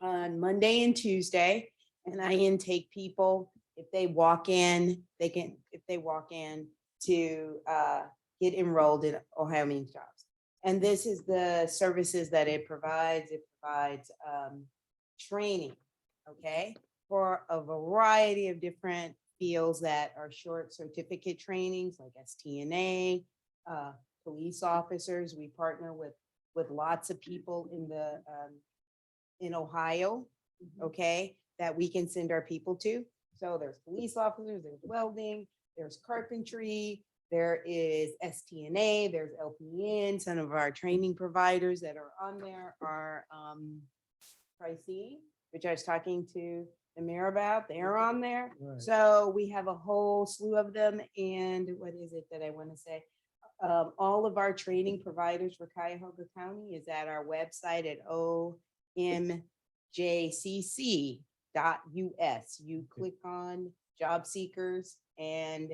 on Monday and Tuesday, and I intake people. If they walk in, if they walk in to get enrolled in Ohio Means Jobs. And this is the services that it provides. It provides training, okay, for a variety of different fields that are short certificate trainings like STNA, police officers. We partner with lots of people in Ohio, okay, that we can send our people to. So there's police officers, there's welding, there's carpentry, there is STNA, there's LPN. Some of our training providers that are on there are Pricey, which I was talking to the mayor about. They're on there. Right. So we have a whole slew of them. And what is it that I want to say? All of our training providers for Cuyahoga County is at our website at omjcc.us. You click on job seekers, and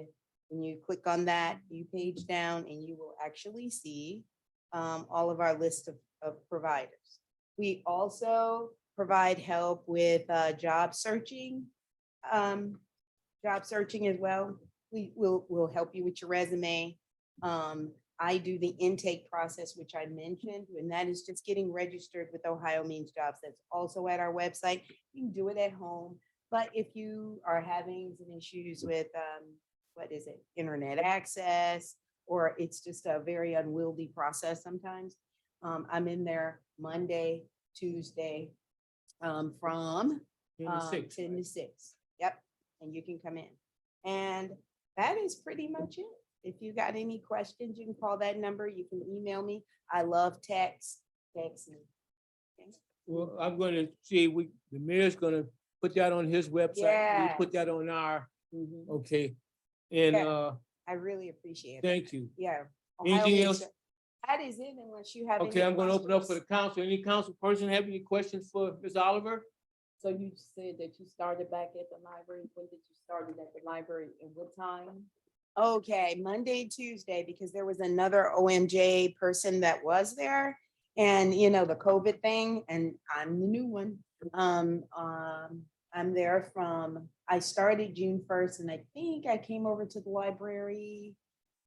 when you click on that, you page down and you will actually see all of our list of providers. We also provide help with job searching as well. We'll help you with your resume. I do the intake process, which I mentioned, and that is just getting registered with Ohio Means Jobs. That's also at our website. You can do it at home, but if you are having some issues with, internet access, or it's just a very unwieldy process sometimes, I'm in there Monday, Tuesday, from 10 to 6. Yep, and you can come in. And that is pretty much it. If you got any questions, you can call that number. You can email me. I love text me. Okay? Well, I'm gonna see, the mayor's gonna put that on his website. We put that on our, Mhm. okay. And, Yeah. I really appreciate it. thank you. Yeah. Anything Ohio Means else? Jo- That is it, unless you have. any Okay, I'm gonna open up for questions. the council. Any council person have any questions for Ms. Oliver? So you said that you started back at the library. When did you start at the library and what time? Okay, Monday, Tuesday, because there was another OMJ person that was there. And the COVID thing, and I'm the new one. I'm there I started June 1st, and I think I came over to the library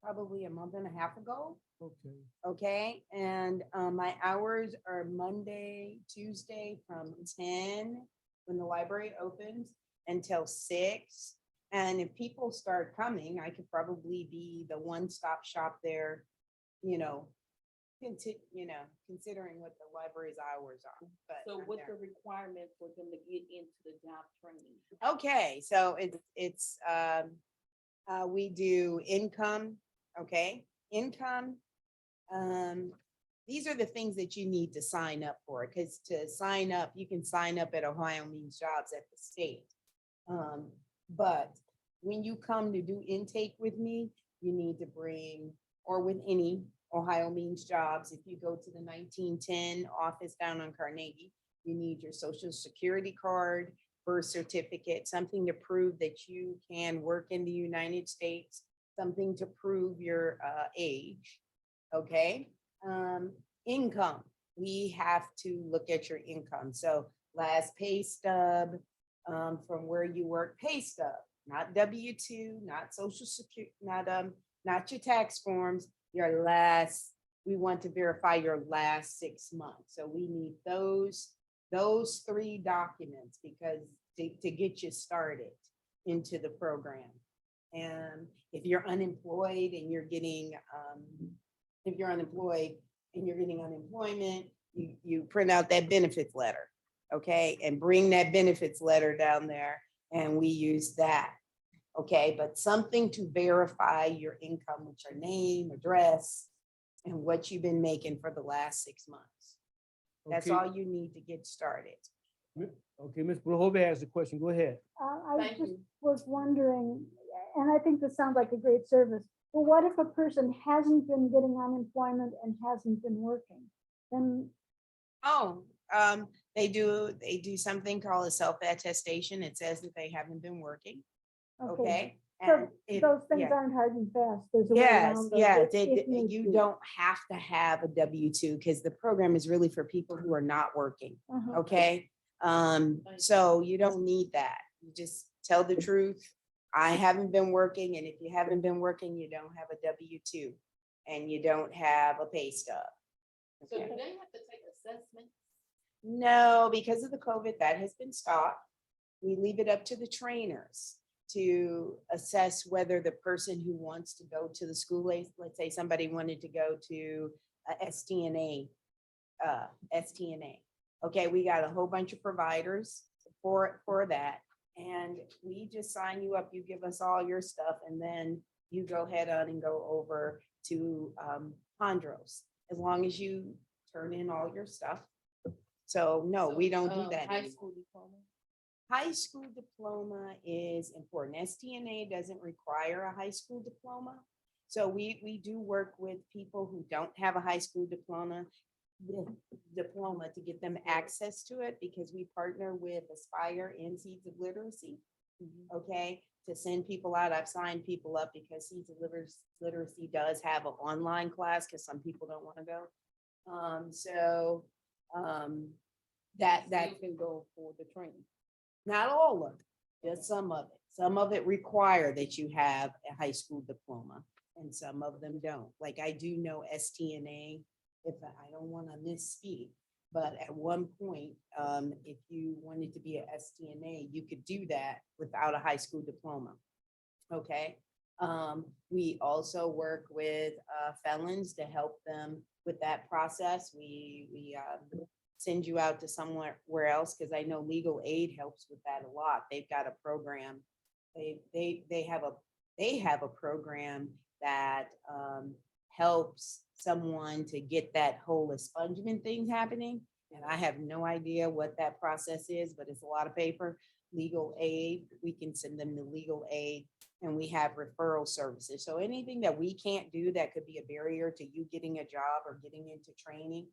probably a month and a half ago. Okay. Okay, and my hours are Monday, Tuesday from 10 when the library opens until 6. And if people start coming, I could probably be the one-stop shop there, considering what the library's hours are. But So I'm what's there. the requirement for them to get into the job training? Okay, so it's we do income, okay? Income. These are the things that you need to sign up for, because to sign up, you can sign up at Ohio Means Jobs at the state. But when you come to do intake with me, you need to bring, or with any Ohio Means Jobs, if you go to the 1910 office down on Carnegie, you need your social security card, birth certificate, something to prove that you can work in the United States, something to prove your age, okay? Income, we have to look at your income. So last pay stub, from where you work, pay stub, not W-2, not social security, not your tax forms, we want to verify your last 6 months. So we need those 3 documents because to get you started into the program. And if you're unemployed and you're getting, unemployment, you print out that benefits letter. okay, and bring that benefits letter down there, and we use that. Okay, but something to verify your income with your name, address, and what you've been making for the last 6 months. That's Okay. all you need to get started. Okay, Ms. Blahova has a question. Go ahead. I Thank just you. was wondering, and I think this sounds like a great service. Well, what if a person hasn't been getting unemployment and hasn't been working? Then, Oh, they do something called a self-attestation. It says that they haven't been working, okay, okay? so And if- those things yeah. aren't hard and fast. There's a way Yes, around them yeah, if need you be. don't have to have a W-2 because the program is really for people who are not working, Uh-huh. okay? So you don't need that. You just tell the truth. I haven't been working, and if you haven't been working, you don't have a W-2 and you don't have a pay stub. So Okay? do they have to take assessment? No, because of the COVID, that has been stopped. We leave it up to the trainers to assess whether the person who wants to go to the school, let's say somebody wanted to go to a STNA. Okay, we got a whole bunch of providers for that. And we just sign you up, you give us all your stuff, and then you go head on and go over to Hondros, as long as you turn in all your stuff. So no, we don't do that. High anymore. school diploma? High school diploma is important. STNA doesn't require a high school diploma. So we do work with people who don't have a high school diploma to get them access to it, because we partner with Aspire and Seeds of Literacy. Okay, to send people out. I've signed people up because Seeds of Literacy does have an online class because some people don't want to go. That Can go for the training. not all of it, just some of it. Some of it require that you have a high school diploma and some of them don't. Like I do know STNA, if I don't want to misspeak, but at one point, if you wanted to be a STNA, you could do that without a high school diploma. Okay. We also work with felons to help them with that process. We send you out to somewhere else, because I know legal aid helps with that a lot. They've got a program. They have a program that helps someone to get that whole expungement thing happening. And I have no idea what that process is, but it's a lot of paper. Legal aid, we can send them to legal aid, and we have referral services. So anything that we can't do that could be a barrier to you getting a job or getting into training,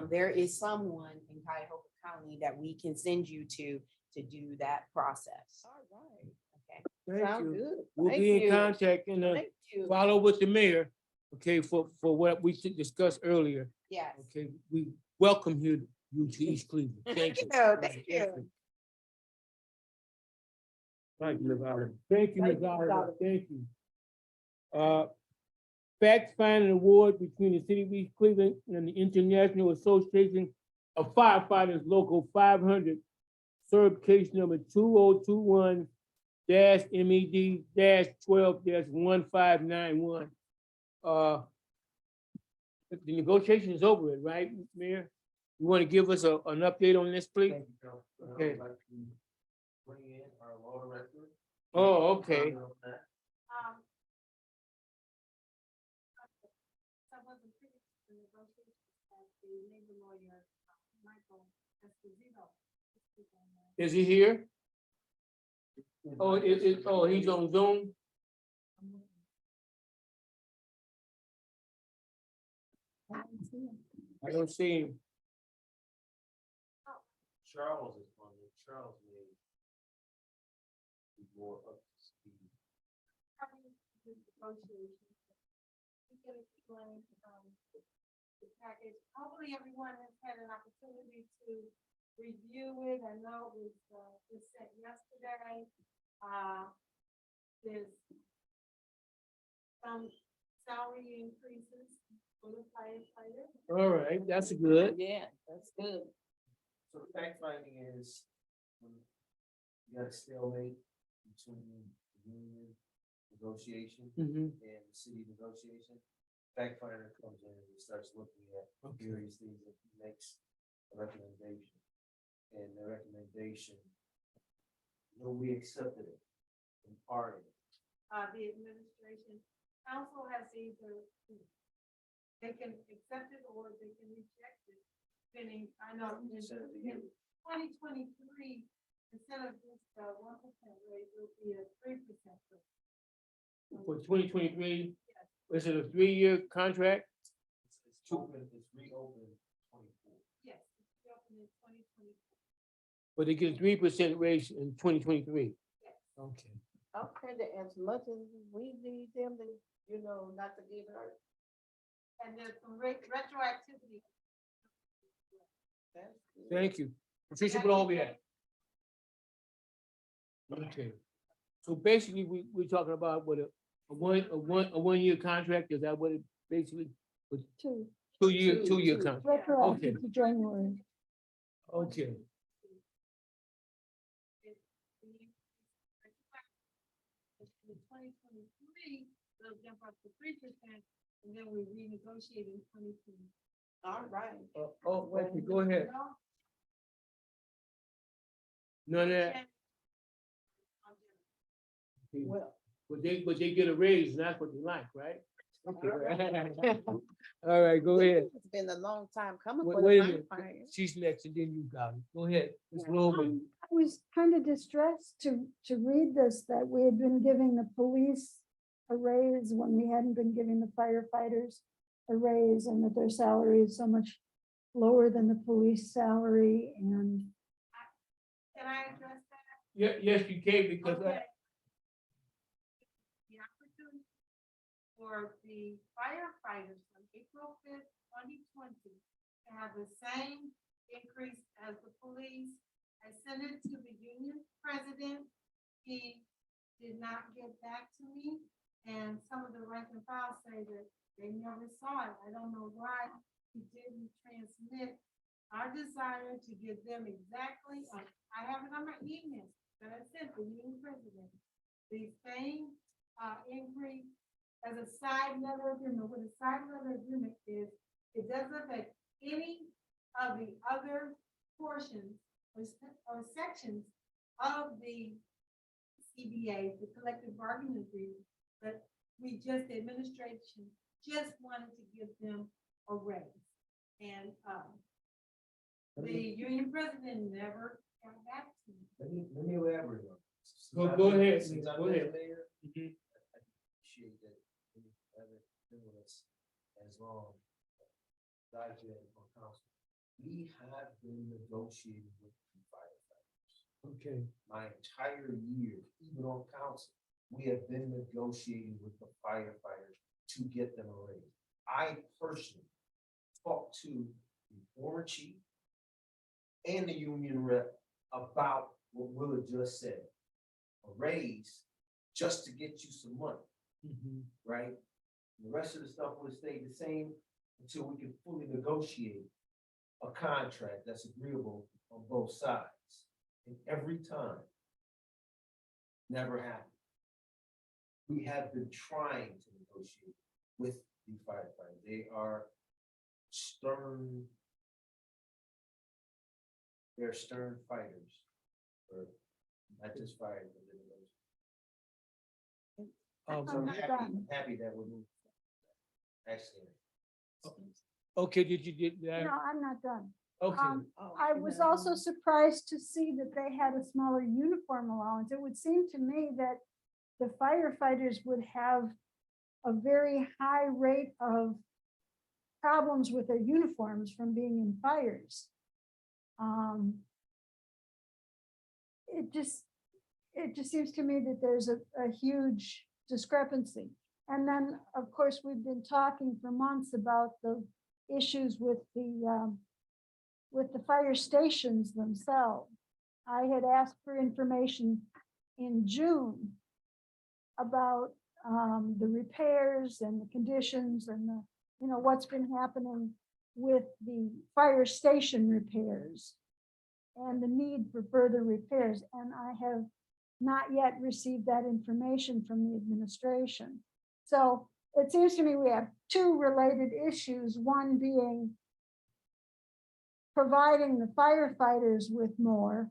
there is someone in Cuyahoga County that we can send you to do that process. All right. Okay. Thank Sound you. good. We'll Thank be in you. contact and Thank you. follow with the mayor, okay, for what we discussed earlier. Yes. Okay, we welcome you to East Cleveland. Thank you. Thank you. Thank you, Ms. Oliver. Thank you, Thank Ms. you, Oliver. Oliver. Thank you. Fact finding award between the city of East Cleveland and the International Association of Firefighters Local 500, certification number 2021-MED-12-1591. The negotiation is over, with, right, Mayor? You want to give us an update on this, please? Thank you, Joe. Okay. I'd like to bring in our law director. Oh, okay. Comment on that. Is he here? Oh, he's on Zoom? I don't see him. Charles is on there. Charles may be more up to speed. Hopefully everyone has had an opportunity to review it. I know it was sent yesterday. There's some salary increases for the firefighters. All right, that's good. Yeah, that's good. So the fact finding is, you got a stalemate between the union negotiation Mhm. and the city negotiation. Fact finder comes in and he starts looking at various things and he makes a recommendation. and the recommendation. When we accepted it in part. The administration, council has either, they can accept it or they can reject it. Depending, I know in 2023, instead of just a 1% rate, it'll be a 3% rate. For 2023, is it a 3-year contract? It's open, it's reopened 24. Yes, it's open in 2024. But they get a 3% raise in 2023? Yes. Okay. Okay, then as much as we need them to, you know, not to get hurt. And there's some retroactivity. That's good. Thank you. Patricia Blovier. Okay. So basically, we're talking about what a 1-year contract, is that what it basically, Two, 2-year contract? retroactive to January. Okay, In 2023, they'll jump up to 3%, and then we renegotiate in 2020. All right. okay, go ahead. None of that, Well, but they get a raise, and that's what they like, right? Okay. All right, go ahead. it's been a long time coming. Wait for the wait a minute, firefighters. she's next, and then you got it. Go ahead, Ms. Blovier. I was kind of distressed to read this, that we had been giving the police a raise when we hadn't been giving the firefighters a raise, and that their salary is so much lower than the police salary, and Can I address that? Yeah, yes, you can, because Okay. The opportunity for the firefighters on April 5th, 2020, to have the same increase as the police. I sent it to the union president. He did not get back to me. And some of the rank and file say that they never saw it. I don't know why he didn't transmit our desire to give them exactly, I have it on my email that I sent the union president. The same increase as a side letter agreement. What a side letter agreement is, it doesn't affect any of the other portions or sections of the CBA, the collective bargaining agreement, but we just, the administration just wanted to give them a raise. And the union president never got back to me. Let me elaborate on this. Go ahead, Since I've go been ahead. mayor, Mhm. I appreciate that you haven't been with us as long as I've been on council. We have been negotiating with the firefighters. Okay, My entire year, even on council, we have been negotiating with the firefighters to get them a raise. I personally talked to the former chief and the union rep about what Willa just said. A raise just to get you some money, Mhm. right? The rest of the stuff will stay the same until we can fully negotiate a contract that's agreeable on both sides. And every time, never happened. We have been trying to negotiate with the firefighters. They are stern. They're stern fighters, or not just fighters, but they're. So I'm happy that we're moving. Actually. Okay, did that? no, I'm not done. Okay, Oh, I was also surprised to see that they had a smaller uniform allowance. It would seem to me that the firefighters would have a very high rate of problems with their uniforms from being in fires. It just seems to me that there's a huge discrepancy. And then, of course, we've been talking for months about the issues with the fire stations themselves. I had asked for information in June about the repairs and the conditions and the, what's been happening with the fire station repairs and the need for further repairs. And I have not yet received that information from the administration. So it seems to me we have two related issues, one being providing the firefighters with more,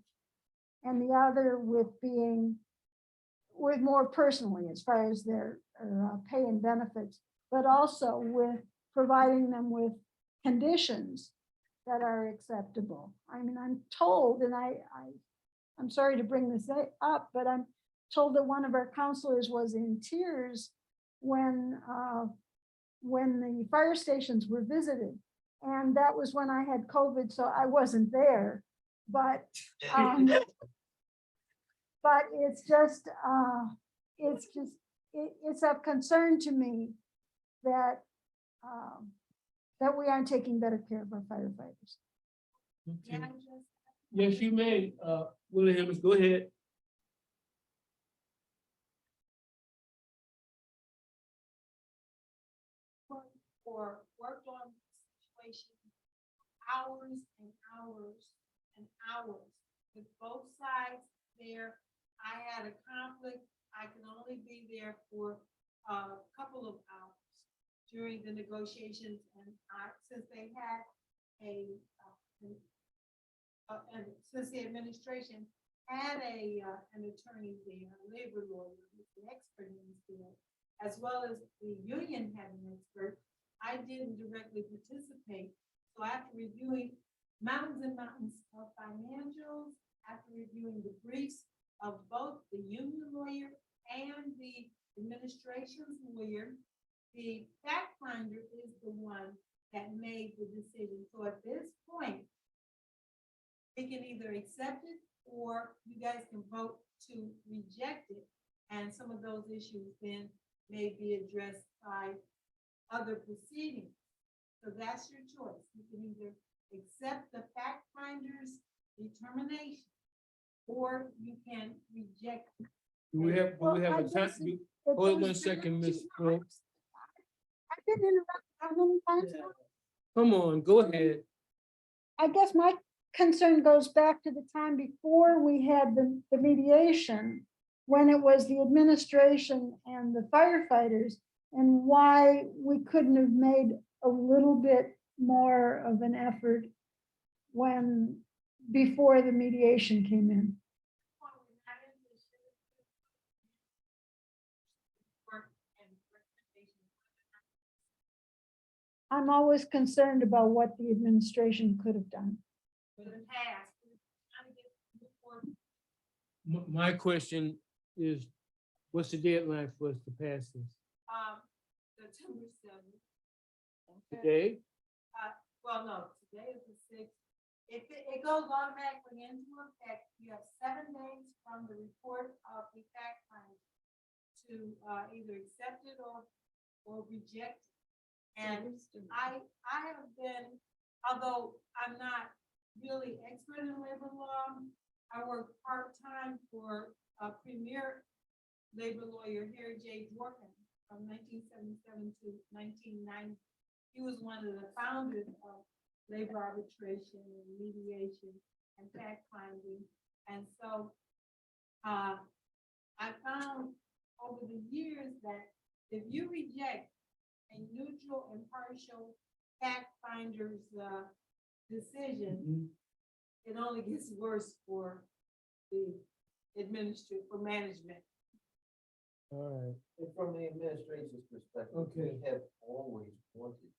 and the other with more personally as far as their pay and benefits, but also with providing them with conditions that are acceptable. I mean, I'm told, and I'm sorry to bring this up, but I'm told that one of our counselors was in tears when the fire stations were visited. And that was when I had COVID, so I wasn't there. But but it's of concern to me that that we aren't taking better care of our firefighters. Can I just Yes, you may, Williams, go ahead. worked on the situation hours and hours and hours with both sides there. I had a conflict. I could only be there for a couple of hours during the negotiations, and since they had and since the administration had an attorney there, a labor lawyer, who's an expert in this field, as well as the union had an expert, I didn't directly participate. So after reviewing mountains and mountains of financials, after reviewing the briefs of both the union lawyer and the administration's lawyer, the fact finder is the one that made the decision. So at this point, we can either accept it or you guys can vote to reject it. And some of those issues then may be addressed by other proceedings. So that's your choice. You can either accept the fact finder's determination or you can reject it. Do we have a Well, I time? guess do- it Hold on goes one second, back Ms. to- Brooks. I've been interrupted how many times now? Come on, go ahead. I guess my concern goes back to the time before we had the mediation, when it was the administration and the firefighters, and why we couldn't have made a little bit more of an effort before the mediation came in. I'm always concerned about what the administration could have done. For the past, trying to get before My question is, what's the deadline for us to pass this? September 7th. Today? Well, no, today is the 6th. If it goes automatically into effect, you have 7 days from the report of the fact finder to either accept it or reject it. And I have been, although I'm not really expert in labor law, I work part-time for a premier labor lawyer, Harry J. Dworkin, from 1977 to 1990. He was one of the founders of labor arbitration and mediation and fact finding. And so I found over the years that if you reject a neutral and partial fact finder's decision, it only gets worse for the for management. All right. And from the administration's perspective, Okay. we have always wanted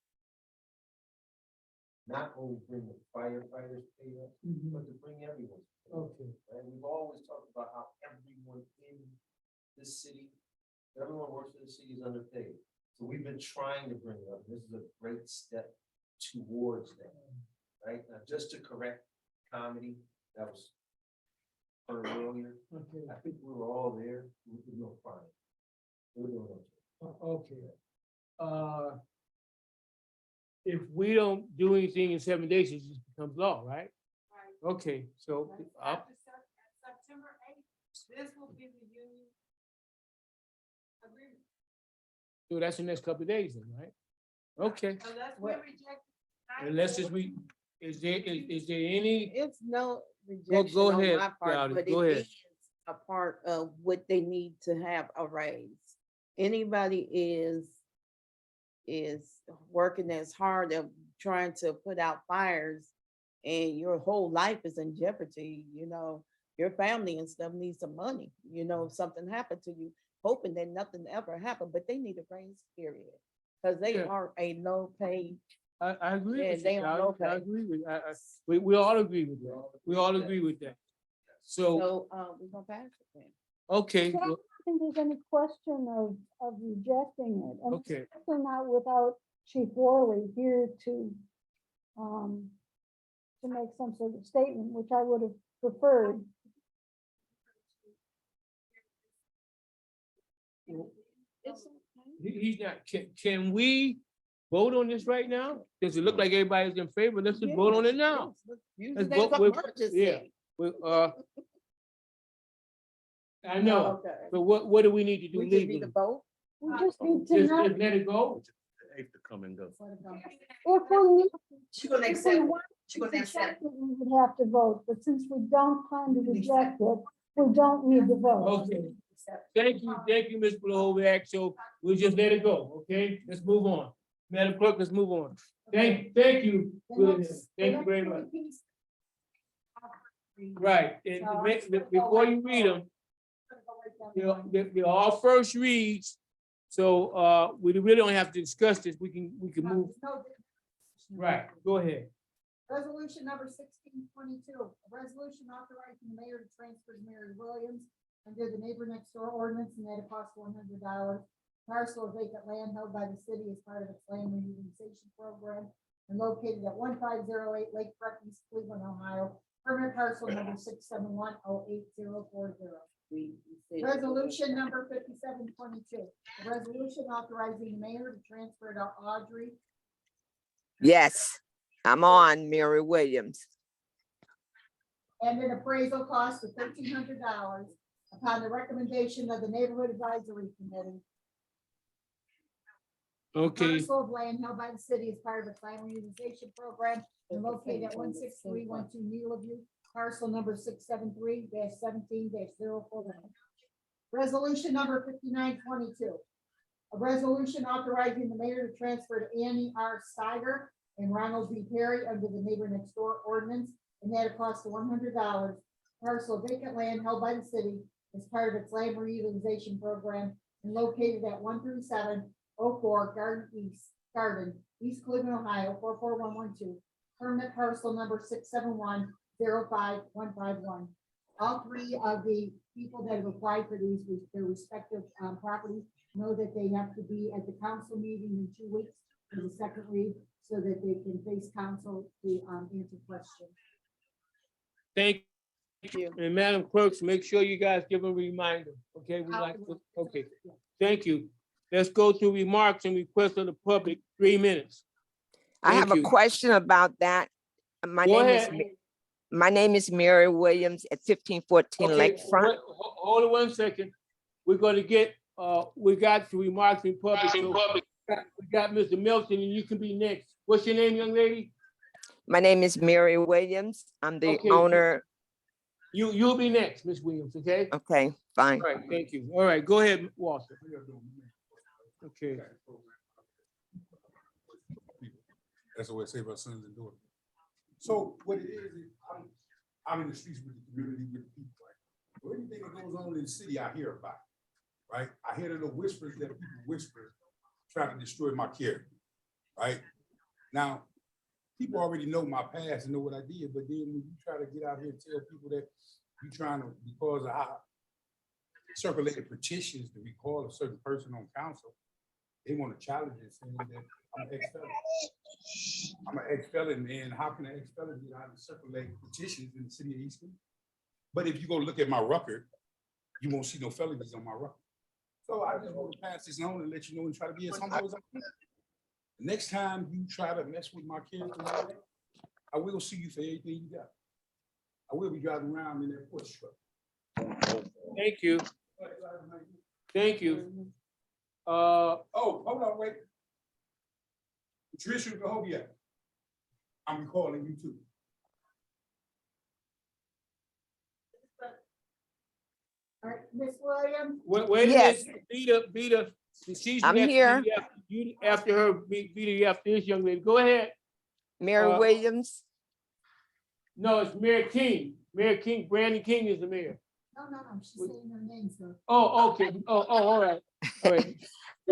not only bring the firefighters pay up, but to bring everyone's pay up. Okay. And we've always talked about how everyone in this city, everyone works in the city is underpaid. So we've been trying to bring it up. This is a great step towards that, right? Now, just to correct comedy, that was heard earlier. Okay. I think we were all there. We were doing fine. We were doing okay. Okay. If we don't do anything in 7 days, it just becomes law, right? Right. Okay, so After September 8th, this will be the union agreement. so that's the next couple of days then, right? Okay, Unless we reject. it unless tonight, is there any, It's no rejection go on ahead, my part, Dowdy, but go it ahead. is a part of what they need to have a raise. Anybody is working as hard of trying to put out fires and your whole life is in jeopardy, your family and stuff needs some money, if something happened to you, hoping that nothing ever happened, but they need a grace period. Because they Yeah. are a low paid. I agree Yeah, with they you. don't know I that. agree with, we all agree with that. We all agree with that. So, So, we're gonna pass it then. okay, So I don't think there's any question of rejecting it. And okay. especially not without Chief Worley here to make some sort of statement, which I would have preferred. It's okay. He's not, can we vote on this right now? Does it look like everybody's in favor? Let's just vote on it now. Yes, use Let's it as vote a with- emergency. yeah. We, I know, Okay. but what do we need to do We just need legally? to vote. We just need to Just not, let it go? Eighth to come and go. Just let it go. if we need. She gonna if we accept it. want She to gonna accept reject it, we would have to vote, but since we don't plan to reject it, we don't need to vote. Okay. Thank you, Ms. Blahoviak. So we'll just let it go, okay? Let's move on. Madam Clerk, let's move on. Thank you. Thank you very much. Right, and before you read them, they're all first reads. So we really don't have to discuss this. We can move. Right, go ahead. Resolution number 1622, a resolution authorizing the mayor to transfer to Mary Williams under the neighbor next door ordinance and at a cost of $100. Parcel of vacant land held by the city as part of its land utilization program and located at 1508 Lakefront, East Cleveland, Ohio. Permit parcel number 671-08040. Resolution number 5722, a resolution authorizing the mayor to transfer to Audrey. Yes, I'm on, Mary Williams. And an appraisal cost of $1,300 upon the recommendation of the Neighborhood Advisory Committee. Okay, Parcel of land held by the city as part of its land utilization program and located at 16312 Neela View, parcel number 673-17-041. Resolution number 5922. A resolution authorizing the mayor to transfer to Annie R. Steiger and Ronald B. Perry under the neighbor next door ordinance and at a cost of $100. Parcel of vacant land held by the city as part of its land reutilization program and located at 13704 Garden, East Cleveland, Ohio, 44112. Permit parcel number 671-05151. All three of the people that have applied for these with their respective properties know that they have to be at the council meeting in 2 weeks for the second read so that they can face council to answer questions. thank you. And Madam Clerks, make sure you guys give a reminder, okay? We like, okay, thank you. Let's go through remarks and requests of the public, 3 minutes. I have Thank a you. question about that. My Go name is, ahead. my name is Mary Williams at 1514 Okay, Lakefront. hold on 1 second. We're gonna get, we got the remarks in public. So we got Mr. Milton and you can be next. What's your name, young lady? My name is Mary Williams. I'm the Okay. owner. You'll be next, Ms. Williams, okay? Okay, All fine. right, thank you. All right, go ahead, Walter. Okay. That's the way I say about sons and daughters. So what it is I'm in the streets with the community, with the people, right? So anything that goes on in the city, I hear about, right? I hear the little whispers that people whisper, trying to destroy my character, right? Now, people already know my past and know what I did, but then when you try to get out here and tell people that you trying to, because I circulated petitions to recall a certain person on council, they want to challenge it, saying that I'm an ex-felon. I'm an ex-felon, and how can an ex-felon get out and circulate petitions in the city of Easton? But if you go look at my record, you won't see no felonies on my record. So I just want to pass this on and let you know and try to be as humble as I can. Next time you try to mess with my character, I will sue you for everything you got. I will be driving around in that Porsche truck. Thank you. Thank you. Oh, hold on, wait. Patricia Blahoviak, I'm recalling you too. All right, Ms. Williams, Wait a Yes. minute, Beta, she's I'm next. here. You after her, Beta, you after this young lady. Go ahead. Mary Uh, Williams. No, it's Mayor King. Mayor King, Brandon King is the mayor. No, she's saying her name, sir. Oh, okay. Oh, all right. All right.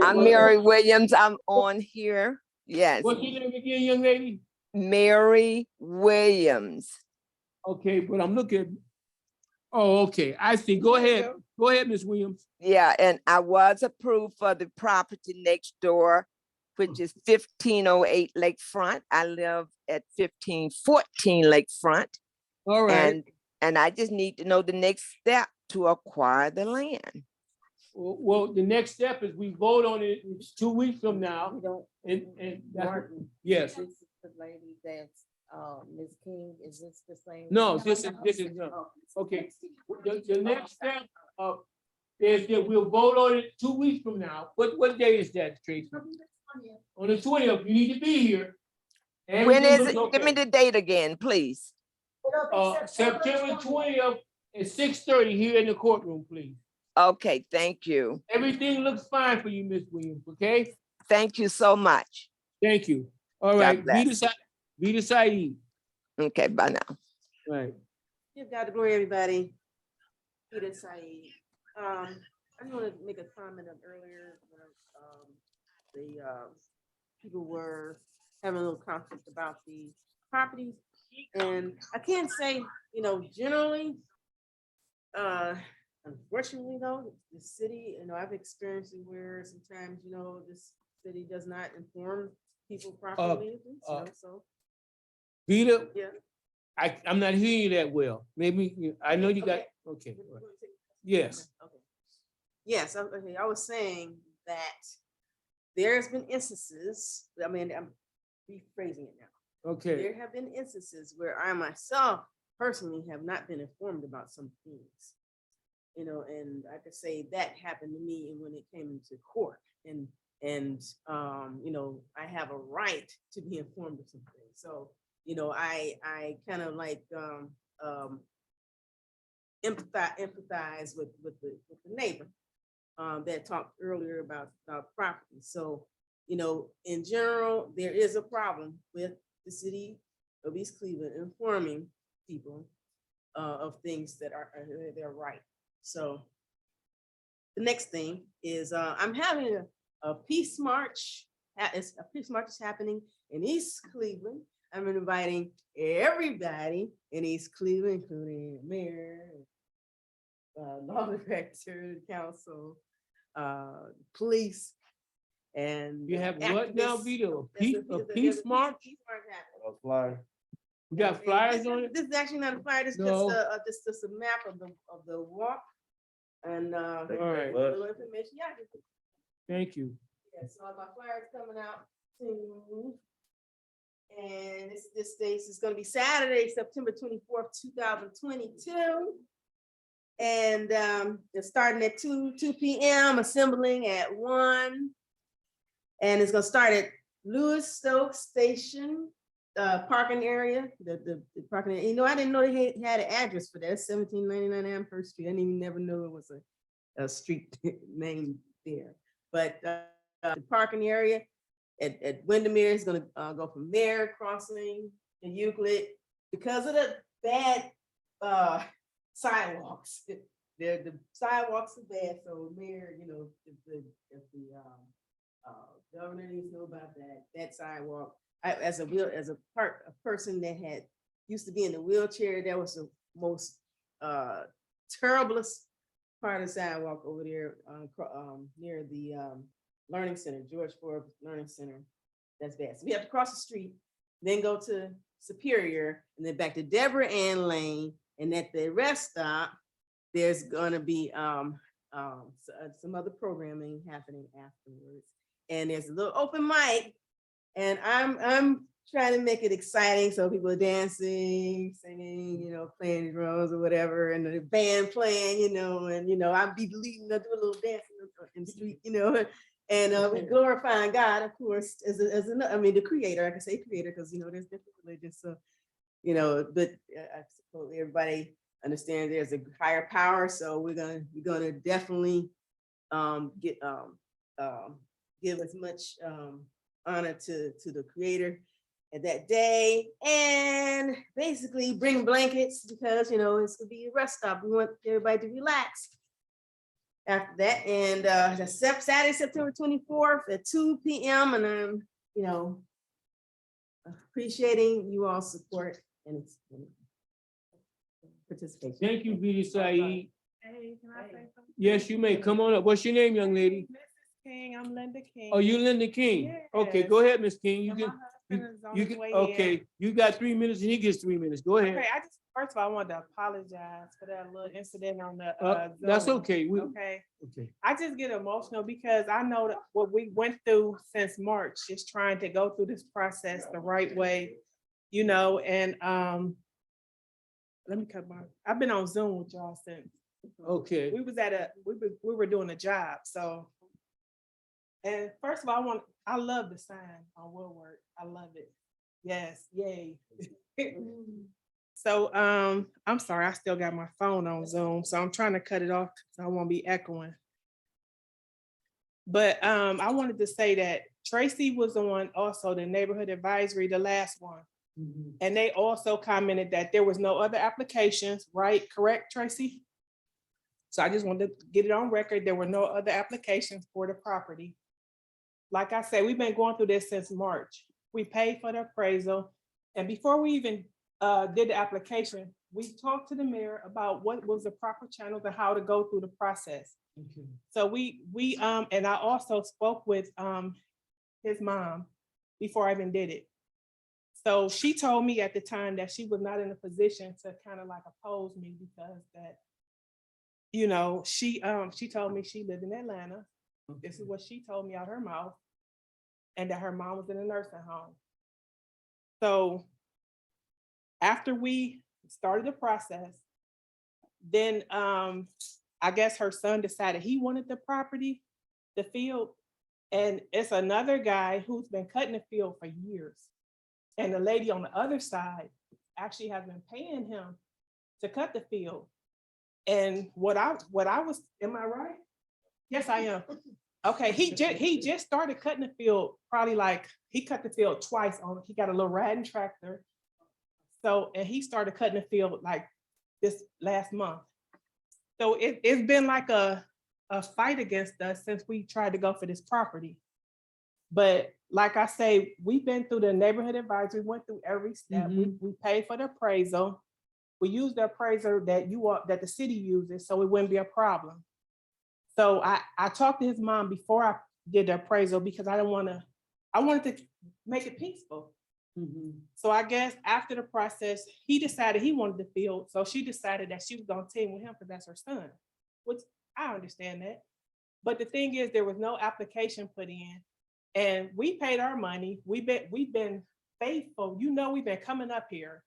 I'm Mary Williams. I'm on here. Yes, What's your name again, young lady? Mary Williams. Okay, but I'm looking. Oh, okay. I see. Go ahead. Go ahead, Ms. Williams. Yeah, and I was approved for the property next door, which is 1508 Lakefront. I live at 1514 Lakefront. All right. And I just need to know the next step to acquire the land. Well, the next step is we vote on it. It's 2 weeks from now. We don't, And that's, Martin. yes. This is the lady that's, Ms. King, is this the same? No, this is, okay. The next step is that we'll vote on it 2 weeks from now. What day is that, Tracy? On the 20th, you need to be here. When Everything is looks it? Give me okay. the date again, please. September 20th at 6:30 here in the courtroom, please. Okay, thank you. Everything looks fine for you, Ms. Williams, okay? Thank you so much. Thank you. All God right, bless. Vida Said. Okay, bye now. Right. Give God the glory, everybody. Peter Said. I just want to make a comment of earlier, when, the people were having a little conflict about the properties. And I can't say, generally, unfortunately though, the city, I've experienced it where sometimes, this city does not inform people properly. So, Vida, yeah. I'm not hearing you that well. Maybe, I know you got, okay. all right. Yes. Okay. Yes, okay, I was saying that there's been instances, I'm rephrasing it now. Okay. There have been instances where I myself personally have not been informed about some things. And I could say that happened to me when it came into court. And I have a right to be informed of something. So, I kind of like empathize with the neighbor that talked earlier about property. So, in general, there is a problem with the city of East Cleveland informing people of things that are their right. So the next thing is I'm having a peace march. A peace march is happening in East Cleveland. I'm inviting everybody in East Cleveland, including the mayor, law director, council, police, and You have what now, activists. Vida? A There's peace march? Peace march happening. A flyer. You got flyers on it? This is actually not a flyer. This is No. just a map of the walk and All right, little information. Yeah. thank you. Yeah, so my flyer is coming out soon. And this states it's gonna be Saturday, September 24th, 2022. And it's starting at 2 p.m., assembling at 1. And it's gonna start at Lewis Stokes Station, parking area, the parking area. I didn't know they had an address for that, 1799 Amherst Street. I didn't even never know it was a street name there. But the parking area at Windermere is gonna go from there, crossing the Euclid. Because of the bad sidewalks, the sidewalks are bad, so mayor, if the governor needs to know about that sidewalk. As a person that used to be in the wheelchair, that was the most terriblest part of the sidewalk over there near the Learning Center, George Forbes Learning Center. That's bad. So we have to cross the street, then go to Superior, and then back to Deborah Ann Lane. And at the rest stop, there's gonna be some other programming happening afterwards. And there's a little open mic, and I'm trying to make it exciting so people are dancing, singing, playing drums or whatever, and the band playing, and I'll be leading up to a little dancing in the street, and we glorifying God, of course, the creator. I can say creator because there's different religions, so but I suppose everybody understands there's a higher power, so we're gonna definitely give as much honor to the creator at that day. And and basically bring blankets because, you know, it's gonna be a rest stop. We want everybody to relax. After that, and that's Saturday, September 24th at 2 p.m. And I'm, you know, appreciating you all support and participation. Thank you, Vidi Said. Hey, can I say something? Yes, you may. Come on up. What's your name, young lady? Mrs. King, I'm Linda King. Oh, you Linda King? Okay, Yes. go ahead, Miss King. You And can, my husband is on you his can, way okay, in. you got 3 minutes and he gets 3 minutes. Go ahead. Okay, first of all, I wanted to apologize for that little incident on the. That's Zoom. okay. Okay, Okay. I just get emotional because I know that what we went through since March, just trying to go through this process the right way, you know, and let me cut my, I've been on Zoom with y'all since. Okay. We was at we were doing a job, so. And first of all, I love the sign on Woodward. I love it. Yes, yay. So, I'm sorry, I still got my phone on Zoom, so I'm trying to cut it off so I won't be echoing. But, I wanted to say that Tracy was on also the neighborhood advisory, the last one. And they also commented that there was no other applications, right? Correct, Tracy? So I just wanted to get it on record. There were no other applications for the property. Like I said, we've been going through this since March. We paid for the appraisal. And before we even did the application, we talked to the mayor about what was the proper channels and how to go through the process. So we and I also spoke with his mom before I even did it. So she told me at the time that she was not in a position to kind of like oppose me because that, you know, she told me she lived in Atlanta. This is what she told me out her mouth. And that her mom was in a nursing home. So after we started the process, then I guess her son decided he wanted the property, the field. And it's another guy who's been cutting the field for years. And the lady on the other side actually has been paying him to cut the field. And what I was, am I right? Yes, I am. Okay, he just started cutting the field, probably like, he cut the field twice on, he got a little riding tractor. So, and he started cutting the field like this last month. So it's been like a fight against us since we tried to go for this property. But like I say, we've been through the neighborhood advisory, went through every step. We paid for the appraisal. We used the appraiser that the city uses, so it wouldn't be a problem. So I talked to his mom before I did the appraisal because I wanted to make it peaceful. So I guess after the process, he decided he wanted the field. So she decided that she was gonna team with him because that's her son, which I understand that. But the thing is, there was no application put in and we paid our money. We've been faithful. You know, we've been coming up here.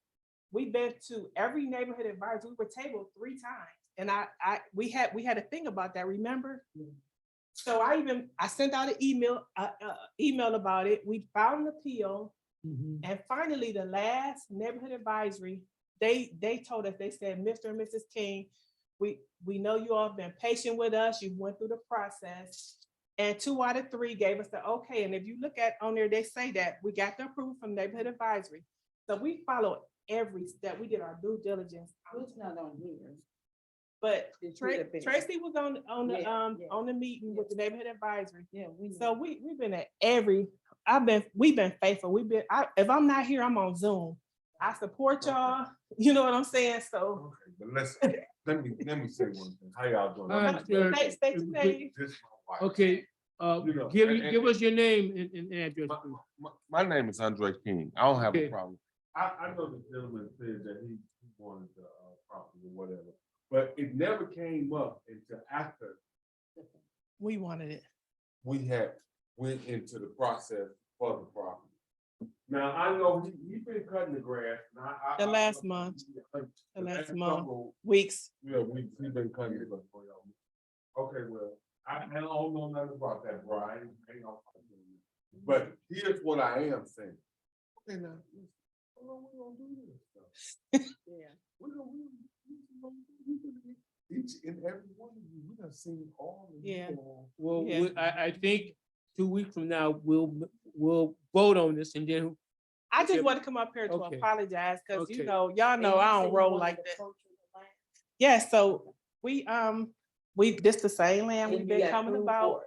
We've been to every neighborhood advisor. We were tabled 3 times. And we had a thing about that, remember? So I sent out an email about it. We filed an appeal. And finally, the last neighborhood advisory, they told us, they said, Mr. and Mrs. King, we know you all have been patient with us. You went through the process. And 2 out of 3 gave us the okay. And if you look at on there, they say that we got the approval from neighborhood advisory. So we followed every step. We did our due diligence. It's not on here. But It should have been. Tracy was on the meeting with the neighborhood advisory. Yeah, So we've been at we've been faithful. If I'm not here, I'm on Zoom. I support y'all. You know what I'm saying? So. But let me say one thing. How y'all doing? Stay today. This is my wife. Okay, You know, give us your name and address. please. My name is Andre King. I don't have Okay. a problem. I know the gentleman said that he wanted the property or whatever, but it never came up until after We wanted it. we had went into the process for the property. Now, I know he's been cutting the grass. The last month. The last month, weeks. Yeah, we've been cutting the grass for y'all. Okay, well, I don't know nothing about that, Brian. But here's what I am saying. Okay, now, we're gonna do this stuff. Yeah. We're gonna each and every one of you, we done seen all of you. Yeah. Well, Yeah. I think 2 weeks from now, we'll vote on this and then I just Okay. want to come up here to Okay. apologize, because Okay. y'all know I don't roll like that. Yes, so we, this the same land we've been coming about.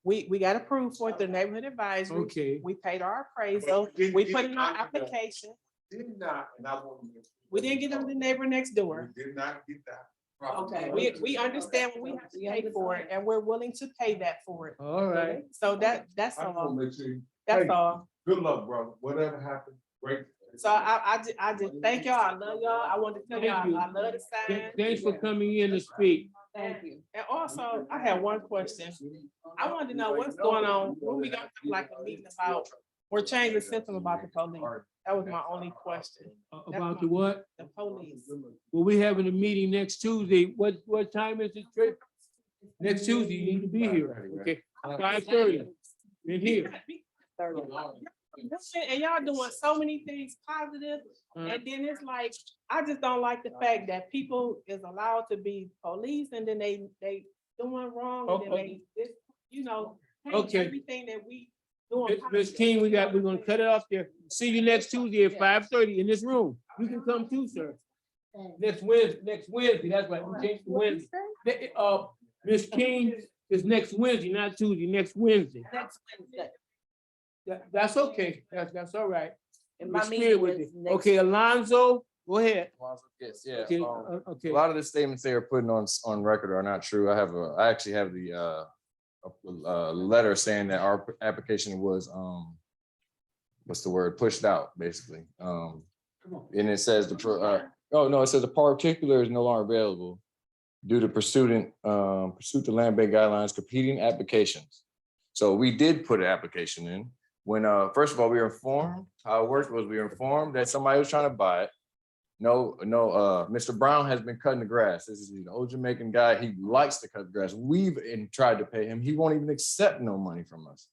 We got approved for it, the neighborhood advisory. Okay. We paid our appraisal, we put in our application. Did not, and I want to. We didn't get them the neighbor next door. We did not get that. Okay, we understand what we have to pay for it, and we're willing to pay that for it. All right. So that's I just all, want to make sure, that's Hey. all. good luck, brother. Whatever happened, great. So I just thank y'all, I love y'all, I want to tell y'all, I love the sign. Thanks for coming in to speak. Thank you. And also, I have one question. I wanted to know what's going on, when we got like a meeting about, we're changing the system about the police. That was my only question. About the what? The police. Well, we having a meeting next Tuesday. What time is it, Trey? Next Tuesday, you need to be here. Okay, 5:30. In here. And y'all doing so many things positive, and then it's like, I just don't like the fact that people is allowed to be police and then they doing wrong, and then they, you know, hate Okay. everything that we doing. Ms. King, we're gonna cut it off there. See you next Tuesday at 5:30 in this room. You can come too, sir. Next Wednesday, that's right, we changed to Wednesday. Ms. King is next Wednesday, not Tuesday, next Wednesday. Next Wednesday. That's okay, that's all right. And We're my square meeting with is it. next. Okay, Alonzo, go ahead. Yes, yeah. Okay, A okay. lot of the statements they are putting on record are not true. I actually have the letter saying that our application was what's the word, pushed out, basically. And it says it says the particular is no longer available due to pursuit to land bank guidelines competing applications. So we did put an application in when first of all, we were informed. How it worked was we were informed that somebody was trying to buy it. No, Mr. Brown has been cutting the grass. This is an old Jamaican guy. He likes to cut the grass. We've tried to pay him. He won't even accept no money from us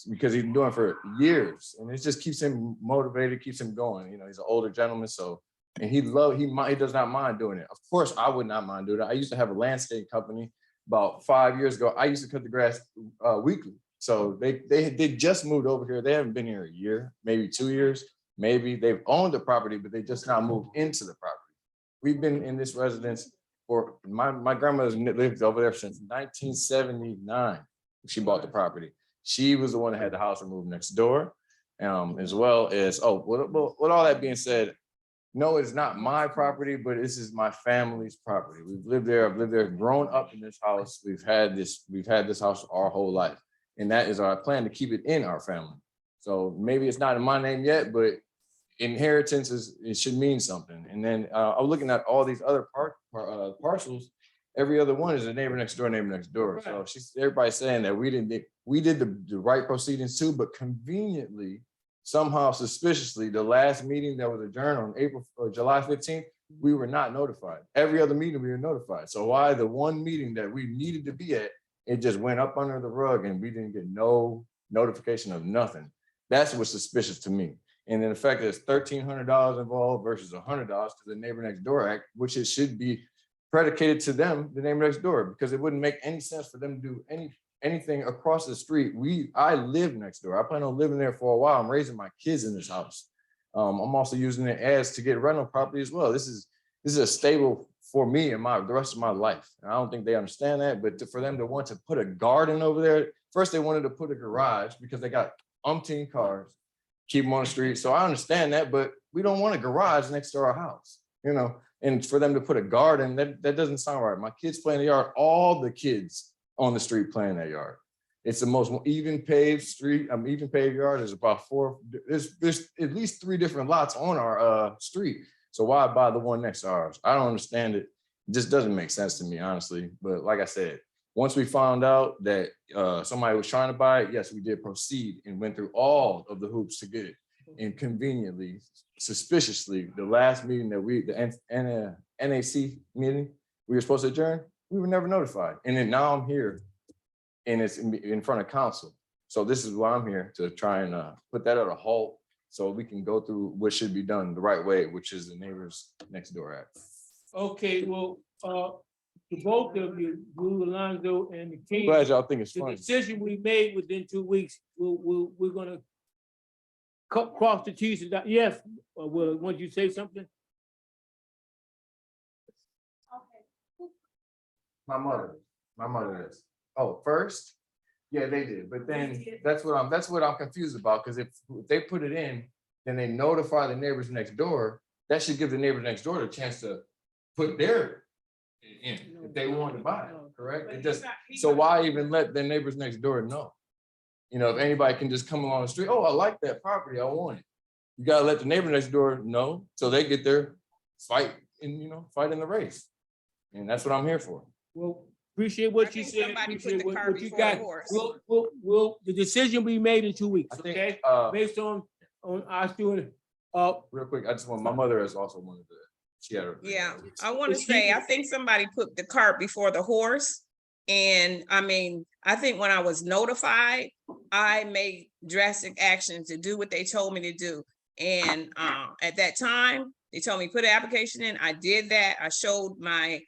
because he's been doing it for years. And it just keeps him motivated, keeps him going. You know, he's an older gentleman. So, and he does not mind doing it. Of course, I would not mind doing it. I used to have a landscape company about 5 years ago. I used to cut the grass weekly. So they just moved over here. They haven't been here a year, maybe 2 years. Maybe they've owned the property, but they just now moved into the property. We've been in this residence for, my grandmother's lived over there since 1979. She bought the property. She was the one that had the house removed next door, as well as, with all that being said, no, it's not my property, but this is my family's property. We've lived there, I've lived there, grown up in this house. We've had this house our whole life. And that is our plan, to keep it in our family. So maybe it's not in my name yet, but inheritance it should mean something. And then I was looking at all these other parcels. Every other one is a neighbor next door. So everybody's saying that we did the right proceedings too, but conveniently, somehow suspiciously, the last meeting that was adjourned on July 15th, we were not notified. Every other meeting we were notified. So why the one meeting that we needed to be at, it just went up under the rug and we didn't get no notification of nothing. That's what's suspicious to me. And then the fact that it's $1,300 involved versus $100 to the Neighbor Next Door Act, which it should be predicated to them, the neighbor next door, because it wouldn't make any sense for them to do anything across the street. I live next door. I plan on living there for a while. I'm raising my kids in this house. I'm also using it as to get rental property as well. This is a stable for me and the rest of my life. And I don't think they understand that, but for them to want to put a garden over there, first they wanted to put a garage because they got umpteen cars, keep them on the street. So I understand that, but we don't want a garage next to our house, you know? And for them to put a garden, that doesn't sound right. My kids play in the yard, all the kids on the street play in that yard. It's the most even paved street, even paved yard. There's about there's at least 3 different lots on our street. So why buy the one next to ours? I don't understand it. It just doesn't make sense to me, honestly. But like I said, once we found out that somebody was trying to buy it, yes, we did proceed and went through all of the hoops to get it. And conveniently, suspiciously, the last meeting that the NAC meeting we were supposed to adjourn, we were never notified. And then now I'm here and it's in front of council. So this is why I'm here, to try and put that at a halt so we can go through what should be done the right way, which is the Neighbors Next Door Act. Okay, well, to both of you, Blue Alonzo and the King. Glad y'all think it's The funny. decision we made within 2 weeks, we're gonna cross the T's and dot, yes, Will, want you to say something? My mother is. Oh, first? Yeah, they did, but then that's what I'm confused about, because if they put it in, then they notify the neighbors next door. That should give the neighbors next door the chance to put their in, if they want to buy it, correct? It just, so why even let the neighbors next door know? You know, if anybody can just come along the street, oh, I like that property, I want it. You gotta let the neighbor next door know, so they get their fight fight in the race. And that's what I'm here for. Well, appreciate what I you think said. somebody put appreciate the what- cart what you before the got. horse. The decision be made in 2 weeks, I think, okay? Based on our student, real quick, I just want, my mother has also wanted to, she had her. Yeah, I want to Is she- say, I think somebody put the cart before the horse. And I mean, I think when I was notified, I made drastic action to do what they told me to do. And at that time, they told me put an application in. I did that. I showed my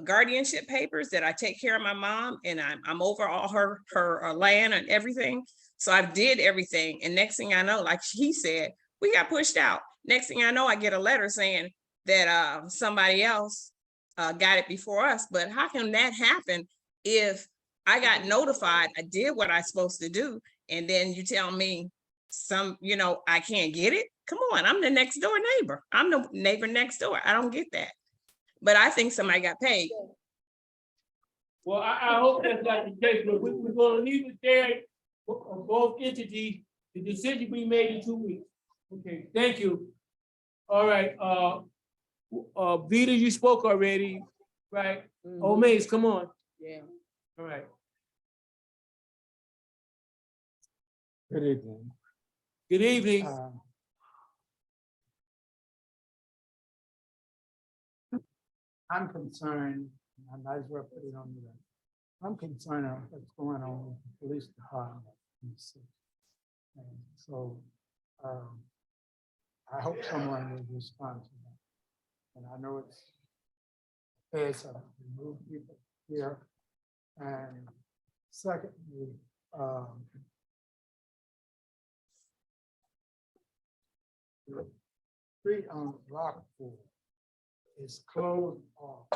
guardianship papers that I take care of my mom, and I'm over all her land and everything. So I did everything. And next thing I know, like he said, we got pushed out. Next thing I know, I get a letter saying that somebody else got it before us. But how can that happen if I got notified, I did what I supposed to do, and then you tell me I can't get it? Come on, I'm the next door neighbor. I'm the neighbor next door. I don't get that. But I think somebody got paid. well, I hope that's not the case, but we're gonna leave it there. Both entities, the decision be made in 2 weeks. Okay, thank you. All right, Vita, you spoke already, right? Oh, Mays, come on. Yeah. All right. Good evening. Good evening. I'm concerned, I might as well put it on the record. I'm concerned of what's going on with the police department in the city. And so I hope someone will respond to that. And I know it's there's a remove people here. And secondly, the street on Rockford is closed off.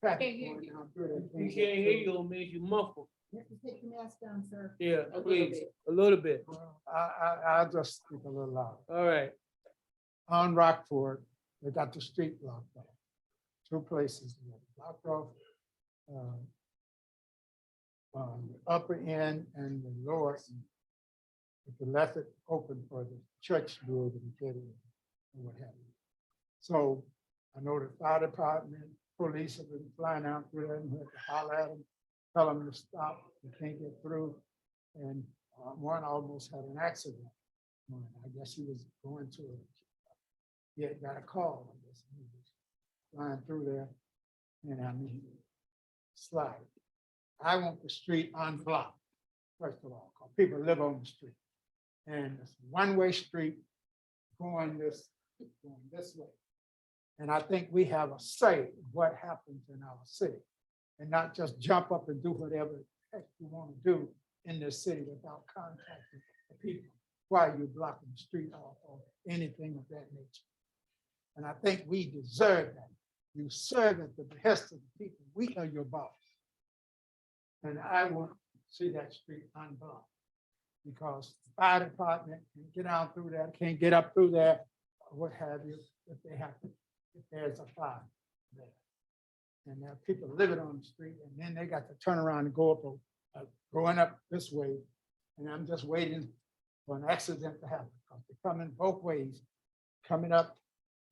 Traffic going down through there. We can't hear you, Mays, you muffled. You have to take your mask down, sir. Yeah, please, a little bit. I'll just speak a little louder. All right. On Rockford, they got the street blocked off. Two places blocked off. On the upper end and the lower end. If they left it open for the church building to get in and what have you. So I know the fire department, police have been flying out through there and we have to holler at them, tell them to stop, they can't get through. And one almost had an accident. I guess he was going to he had got a call, I guess. He was flying through there. And I mean, slide. I want the street unblocked, first of all, because people live on the street. And it's a one-way street going this way. And I think we have a say in what happens in our city and not just jump up and do whatever the heck you want to do in this city without contacting the people. Why are you blocking the street off or anything of that nature? And I think we deserve that. You serve at the behest of the people. We are your boss. And I want to see that street unblocked because the fire department can get out through there, can't get up through there, or what have you, if they have to, if there's a fire there. And there are people living on the street, and then they got to turn around and go up, going up this way. And I'm just waiting for an accident to happen because they're coming both ways, coming up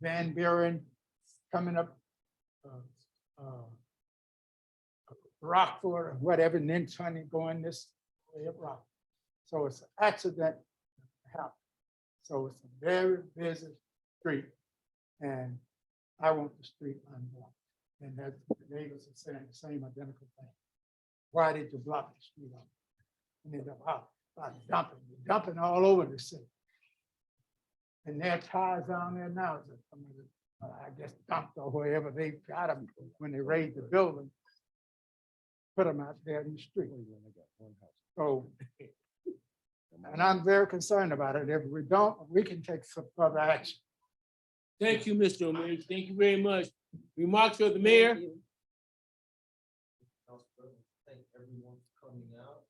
Van Buren, coming up Rockford or whatever, and then turning going this way up Rockford. So it's an accident happened. So it's a very busy street, and I want the street unblocked. And that the neighbors are saying the same identical thing. Why did you block the street off? And they're dumping all over the city. And there are tires down there now that I guess dumped or wherever they got them when they raised the building. Put them out there in the street. So And I'm very concerned about it. If we don't, we can take some further action. Thank you, Mr. O'Malley. Thank you very much. Remarks of the mayor? Thank you. Council President, thank everyone for coming out.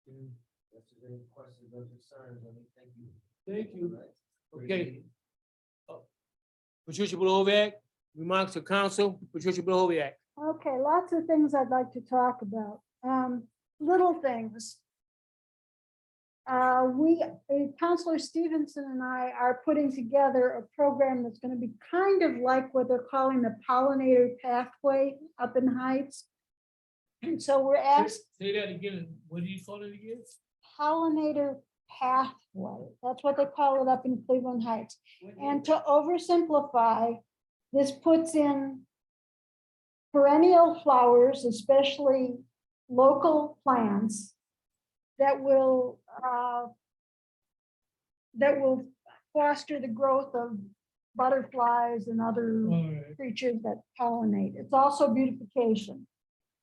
If there's any questions or concerns, let me thank you. Thank you. All right. Great Okay. meeting. Patricia Bohoviac, remarks of council, Patricia Bohoviac. Okay, lots of things I'd like to talk about. Little things. Counselor Stevenson and I are putting together a program that's going to be kind of like what they're calling the pollinator pathway up in Heights. And so we're asked Say that again. What do you call it again? pollinator pathway. That's what they call it up in Cleveland Heights. And to oversimplify, this puts in perennial flowers, especially local plants that will foster the growth of butterflies and other creatures that pollinate. It's also beautification.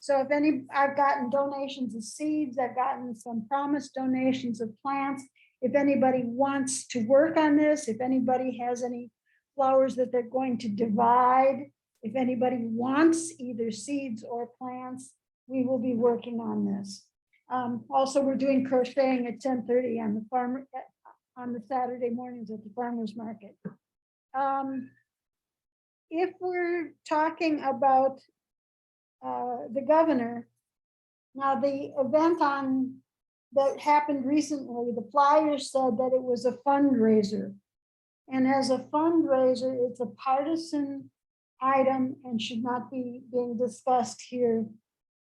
So if I've gotten donations of seeds, I've gotten some promised donations of plants. If anybody wants to work on this, if anybody has any flowers that they're going to divide, if anybody wants either seeds or plants, we will be working on this. Also, we're doing crocheting at 10:30 on the Saturday mornings at the farmer's market. If we're talking about the governor, now the event that happened recently, the flyer said that it was a fundraiser. And as a fundraiser, it's a partisan item and should not be being discussed here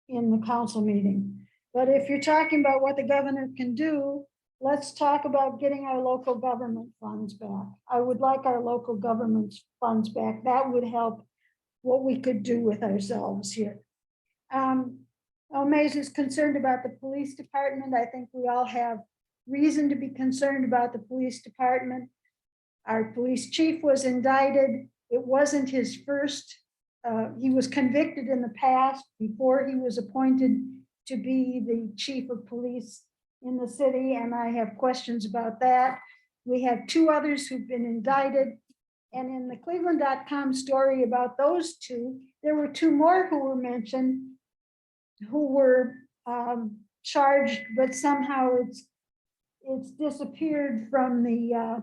in the council meeting. But if you're talking about what the governor can do, let's talk about getting our local government funds back. I would like our local government funds back. That would help what we could do with ourselves here. O'Mays is concerned about the police department. I think we all have reason to be concerned about the police department. Our police chief was indicted. It wasn't his first. He was convicted in the past before he was appointed to be the chief of police in the city, and I have questions about that. We have two others who've been indicted. And in the Cleveland.com story about those two, there were two more who were mentioned who were charged, but somehow it's disappeared from the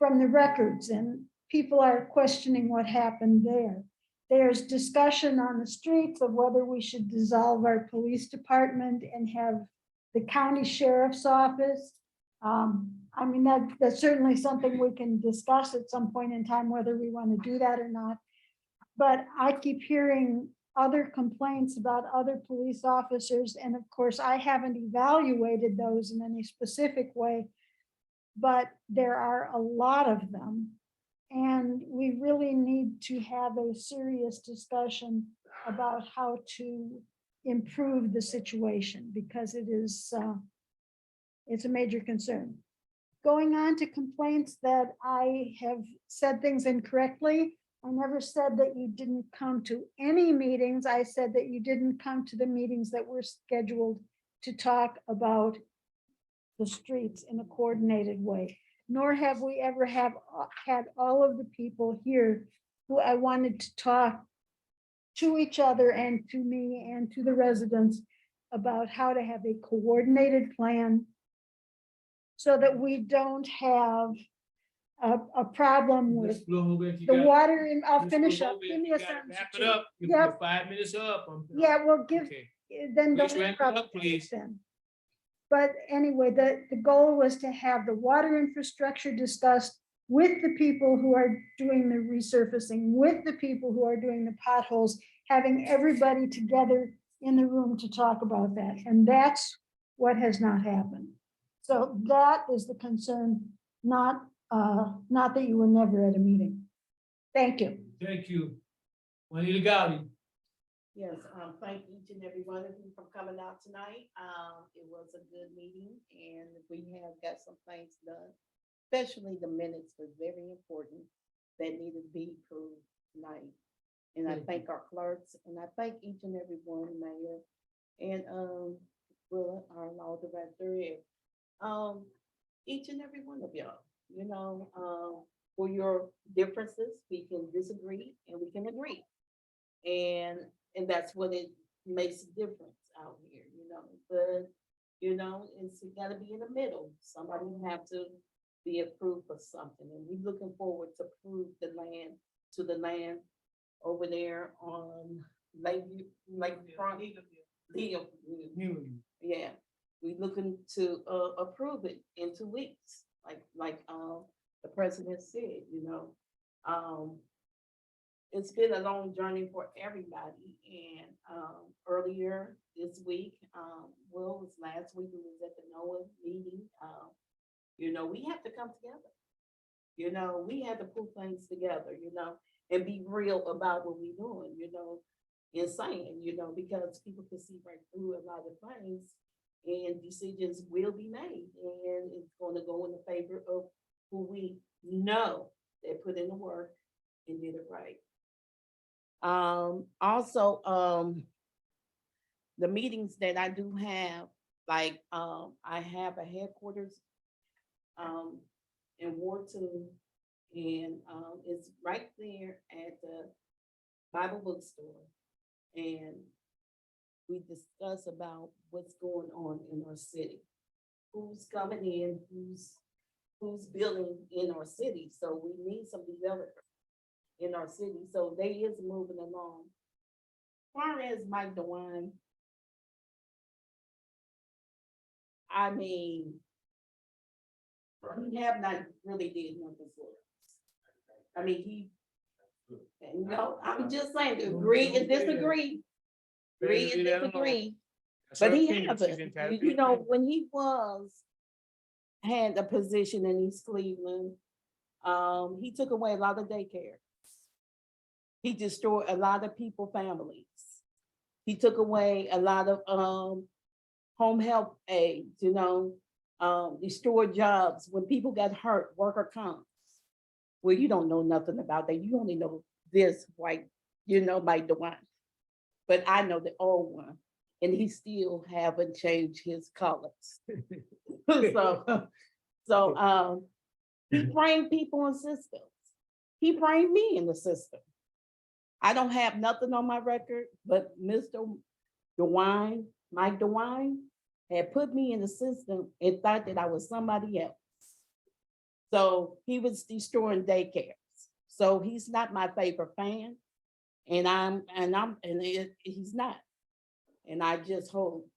records, and people are questioning what happened there. There's discussion on the streets of whether we should dissolve our police department and have the county sheriff's office. I mean, that's certainly something we can discuss at some point in time, whether we want to do that or not. But I keep hearing other complaints about other police officers. And of course, I haven't evaluated those in any specific way, but there are a lot of them. And we really need to have a serious discussion about how to improve the situation, because it's a major concern. Going on to complaints that I have said things incorrectly. I never said that you didn't come to any meetings. I said that you didn't come to the meetings that were scheduled to talk about the streets in a coordinated way. Nor have we ever had all of the people here who I wanted to talk to each other and to me and to the residents about how to have a coordinated plan so that we don't have a problem with the water. And I'll finish up. Give me a sentence. Wrap it up. Give Yep. me 5 minutes up. Yeah, well, give, Okay. then. Please don't wrap it interrupt up, please. then. But anyway, the goal was to have the water infrastructure discussed with the people who are doing the resurfacing, with the people who are doing the potholes, having everybody together in the room to talk about that. And that's what has not happened. So that is the concern, not that you were never at a meeting. Thank you. Thank you. Juanita Gowdy. Yes, thank each and every one of you for coming out tonight. It was a good meeting, and we have got some things done, especially the minutes were very important that needed to be approved tonight. And I thank our clerks, and I thank each and every one, Mayor. And Will, our law director, is, each and every one of y'all, you know, for your differences, we can disagree and we can agree. And that's what it makes a difference out here, you know, but, you know, it's gotta be in the middle. Somebody have to be approved for something, and we're looking forward to prove the land over there on Lakefront. Yeah, we looking to approve it in 2 weeks, like the president said, you know. It's been a long journey for everybody, and earlier this week, well, it was last week, we was at the NOAA meeting. You know, we have to come together. You know, we had to put things together, you know, and be real about what we're doing, you know, and saying, you know, because people can see right through a lot of things, and decisions will be made, and it's going to go in the favor of who we know that put in the work and did it right. Also, the meetings that I do have, like, I have a headquarters in Ward 2, and it's right there at the Bible bookstore. And we discuss about what's going on in our city, who's coming in, who's building in our city. So we need some developers in our city. So they is moving along. As far as Mike DeWine, I mean, he have not really did nothing for us. I mean, no, I'm just saying, agree and disagree. Agree and disagree. But he haven't, you know, when he had a position in East Cleveland, he took away a lot of daycare. He destroyed a lot of people's families. He took away a lot of home health aides, you know, destroyed jobs. When people got hurt, worker comps. Well, you don't know nothing about that. You only know this white, you know, Mike DeWine. But I know the old one, and he still haven't changed his colors. So he framed people in systems. He framed me in the system. I don't have nothing on my record, but Mr. DeWine, Mike DeWine, had put me in the system and thought that I was somebody else. So he was destroying daycares. So he's not my favorite fan, and he's not. And I just hope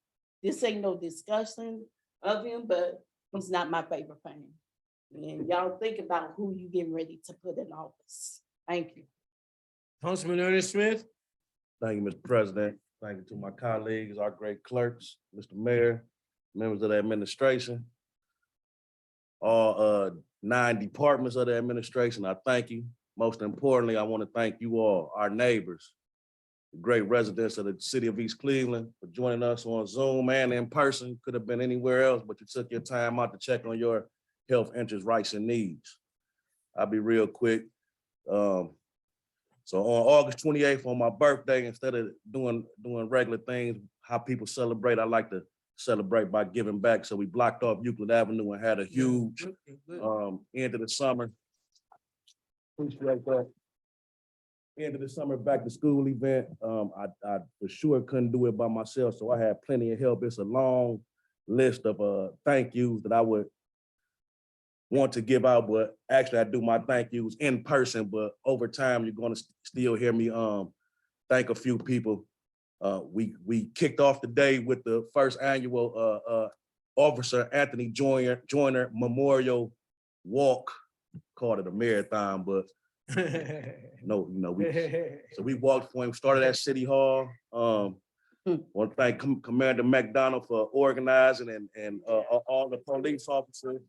this ain't no discussion of him, but he's not my favorite fan. And y'all think about who you getting ready to put in office. Thank you. Councilman Ernest Smith. Thank you, Mr. President. Thank you to my colleagues, our great clerks, Mr. Mayor, members of the administration, all 9 departments of the administration. I thank you. Most importantly, I want to thank you all, our neighbors, the great residents of the city of East Cleveland, for joining us on Zoom and in person. Could have been anywhere else, but you took your time out to check on your health, interests, rights, and needs. I'll be real quick. So on August 28th, on my birthday, instead of doing regular things, how people celebrate, I like to celebrate by giving back. So we blocked off Euclid Avenue and had a huge end of the summer. Appreciate that. End of the summer back to school event. I for sure couldn't do it by myself, so I had plenty of help. It's a long list of thank yous that I would want to give out, but actually I do my thank yous in person, but over time, you're gonna still hear me thank a few people. We kicked off the day with the first annual Officer Anthony Joyner Memorial Walk, called it a marathon, but no, we walked for him, started at City Hall. Want to thank Commander McDonald for organizing and all the police officers.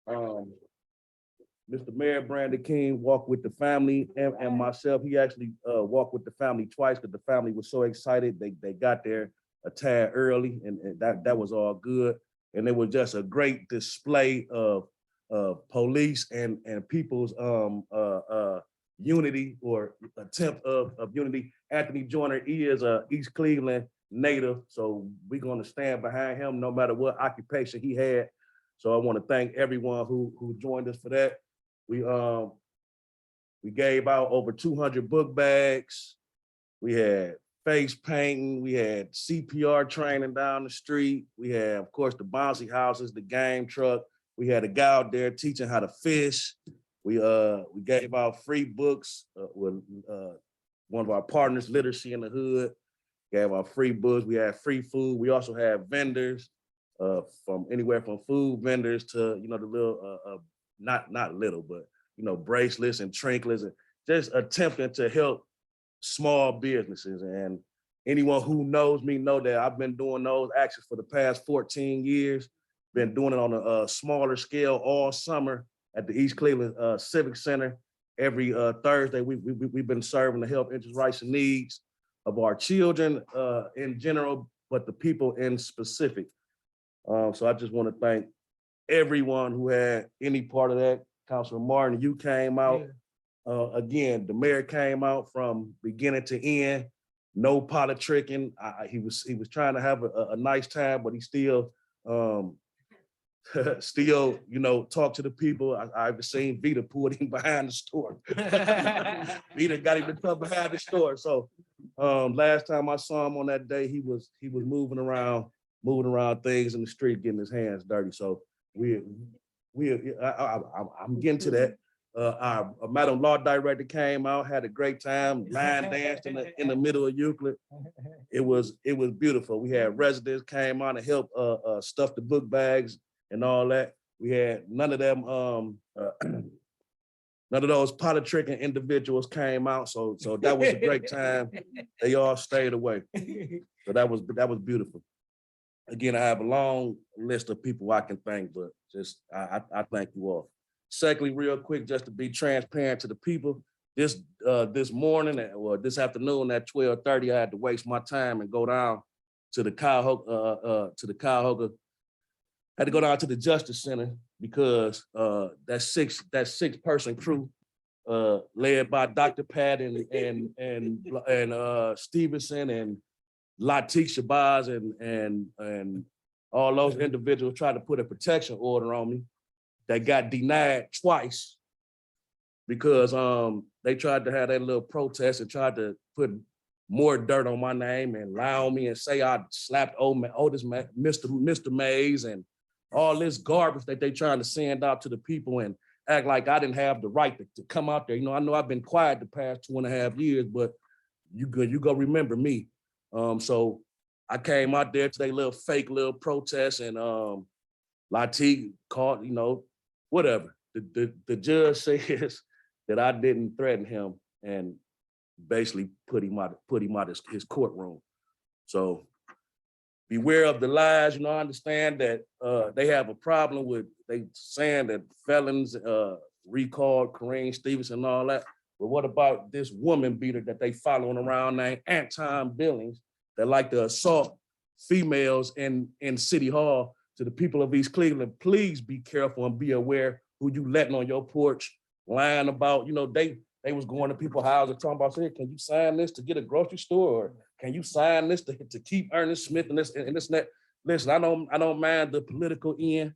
Mr. Mayor Brandon King walked with the family and myself. He actually walked with the family twice because the family was so excited. They got there a tad early, and that was all good. And it was just a great display of police and people's unity or attempt of unity. Anthony Joyner is a East Cleveland native, so we're gonna stand behind him no matter what occupation he had. So I want to thank everyone who joined us for that. We gave out over 200 book bags. We had face painting. We had CPR training down the street. We had, of course, the bouncy houses, the game truck. We had a guy out there teaching how to fish. We gave out free books with one of our partners, Literacy in the Hood. Gave out free books. We had free food. We also had vendors from anywhere from food vendors to, you know, the little, not little, but, you know, bracelets and trinkets, and just attempting to help small businesses. And anyone who knows me know that I've been doing those actions for the past 14 years, been doing it on a smaller scale all summer at the East Cleveland Civic Center. Every Thursday, we've been serving the health, interest, rights, and needs of our children in general, but the people in specific. So I just want to thank everyone who had any part of that. Councilor Martin, you came out. Again, the mayor came out from beginning to end. No politicking. He was trying to have a nice time, but he still still, you know, talk to the people. I've seen Vita pull him behind the store. Vita got him to come behind the store. So last time I saw him on that day, he was moving around things in the street, getting his hands dirty. So I'm getting to that. Our Madam Law Director came out, had a great time, line danced in the middle of Euclid. It was beautiful. We had residents came out and helped stuff the book bags and all that. We had none of them, none of those politicking individuals came out. So that was a great time. They all stayed away. So that was beautiful. Again, I have a long list of people I can thank, but just I thank you all. Secondly, real quick, just to be transparent to the people, this morning or this afternoon at 12:30, I had to waste my time and go down to the Cuyahoga. I had to go down to the Justice Center because that six person crew led by Dr. Pat and Stevenson and Latik Shabazz and all those individuals tried to put a protection order on me that got denied twice because they tried to have that little protest and tried to put more dirt on my name and lie on me and say I slapped Mr. Mays and all this garbage that they trying to send out to the people and act like I didn't have the right to come out there. You know, I know I've been quiet the past 2.5 years, but you go remember me. So I came out there to their little fake little protest and Latik called, you know, whatever. The judge says that I didn't threaten him and basically put him out of his courtroom. So beware of the lies. You know, I understand that they have a problem with they saying that felons recalled Kareem Stevenson and all that. But what about this woman beater that they following around named Anton Billings that like to assault females in City Hall? To the people of East Cleveland, please be careful and be aware who you letting on your porch, lying about, you know, they was going to people's houses talking about, hey, can you sign this to get a grocery store? Or can you sign this to keep Ernest Smith and this and that? Listen, I don't mind the political end,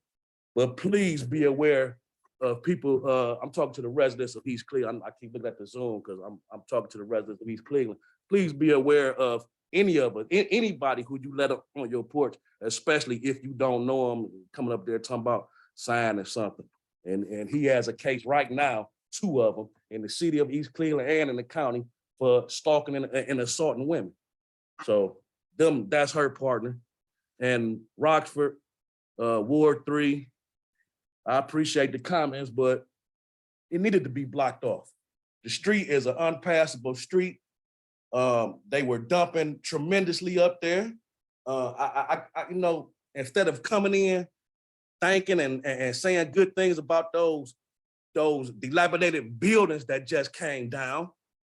but please be aware of people. I'm talking to the residents of East Cleveland. I keep looking at the Zoom because I'm talking to the residents of East Cleveland. Please be aware of any of us, anybody who you let up on your porch, especially if you don't know them, coming up there talking about signing something. And he has a case right now, 2 of them, in the city of East Cleveland and in the county for stalking and assaulting women. So that's her partner. And Rockford, Ward 3, I appreciate the comments, but it needed to be blocked off. The street is an unpassable street. They were dumping tremendously up there. I you know, instead of coming in, thanking and saying good things about those dilapidated buildings that just came down,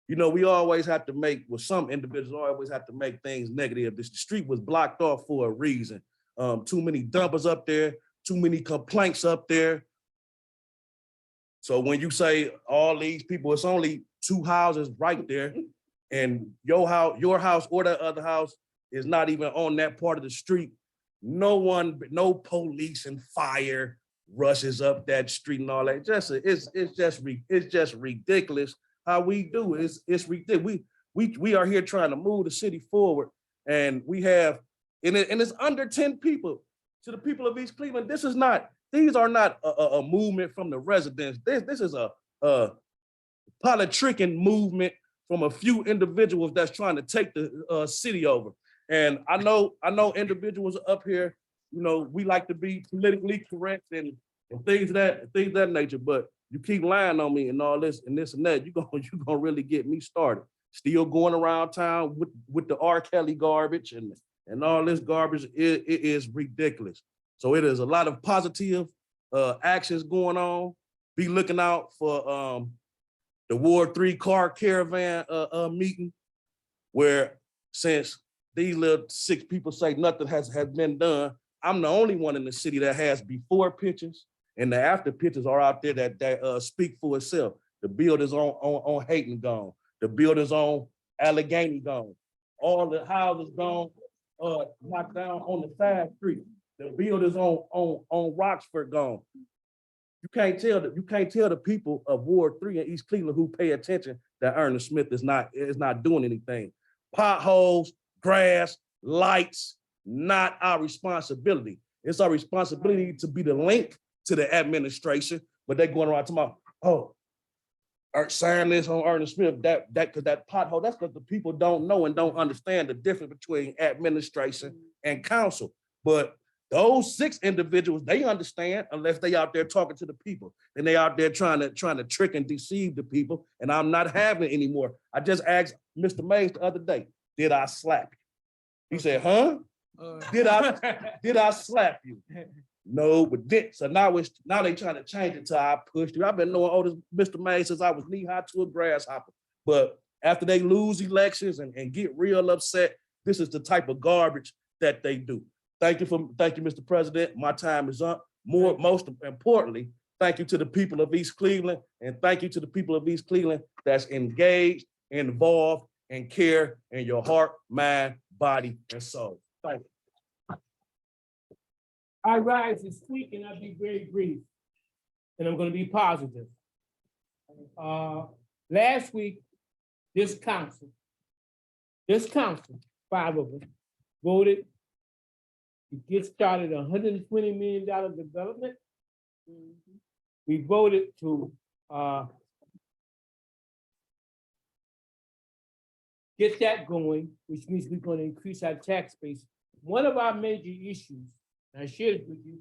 you know, we always have to make, with some individuals always have to make things negative. The street was blocked off for a reason. Too many dumpers up there, too many complaints up there. So when you say all these people, it's only 2 houses right there. And your house or that other house, is not even on that part of the street, no police and fire rushes up that street and all that. It's just ridiculous how we do it. It's ridiculous. We are here trying to move the city forward, and we have, and it's under 10 people. To the people of East Cleveland, these are not a movement from the residents. This is a politicking movement from a few individuals that's trying to take the city over. And I know individuals up here, you know, we like to be politically correct and things of that nature, but you keep lying on me and all this and this and that, you're gonna really get me started. Still going around town with the R. Kelly garbage and all this garbage. It is ridiculous. So it is a lot of positive actions going on. Be looking out for the Ward 3 car caravan meeting, where since these little 6 people say nothing has been done, I'm the only one in the city that has before pictures, and the after pictures are out there that speak for itself. The buildings on Hayden gone. The buildings on Allegheny gone. All the houses gone, knocked down on the side street. The buildings on Roxford gone. You can't tell the people of Ward 3 in East Cleveland who pay attention that Ernest Smith is not doing anything. Potholes, grass, lights, not our responsibility. It's our responsibility to be the link to the administration, but they're going around talking about, sign this on Ernest Smith, because that pothole, that's because the people don't know and don't understand the difference between administration and council. But those 6 individuals, they understand unless they out there talking to the people. And they out there trying to trick and deceive the people. And I'm not having it anymore. I just asked Mr. Mays the other day, did I slap you? He said, huh? Did I slap you? No, but so now they trying to change it to I pushed you. I've been knowing Mr. Mays since I was knee-high to a grasshopper. But after they lose elections and get real upset, this is the type of garbage that they do. Thank you, Mr. President. My time is up. Most importantly, thank you to the people of East Cleveland, and thank you to the people of East Cleveland that's engaged, involved, and care in your heart, mind, body, and soul. Thank you. I rise to speak and I'll be very brief. And I'm going to be positive. Last week, this council, 5 of us, voted to get started $120 million development. We voted to get that going, which means we're going to increase our tax base. One of our major issues, and I shared it with you,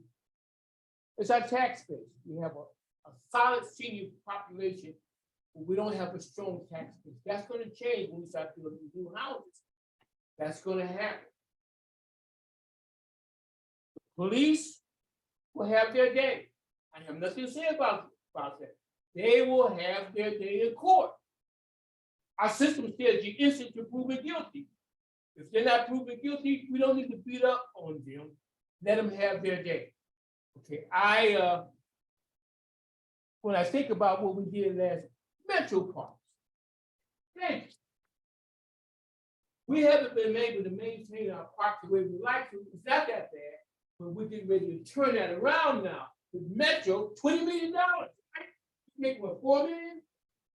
is our tax base. We have a solid senior population, but we don't have a strong tax base. That's going to change when we start building new houses. That's going to happen. Police will have their day. I have nothing to say about that. They will have their day in court. Our system says you're innocent to proven guilty. If they're not proven guilty, we don't need to beat up on them. Let them have their day. Okay, when I think about what we did last Metro Parks, thank you. We haven't been able to maintain our parks the way we like to. It's not that bad, but we're getting ready to turn that around now. With Metro, $20 million. Right? Make what, $4 million?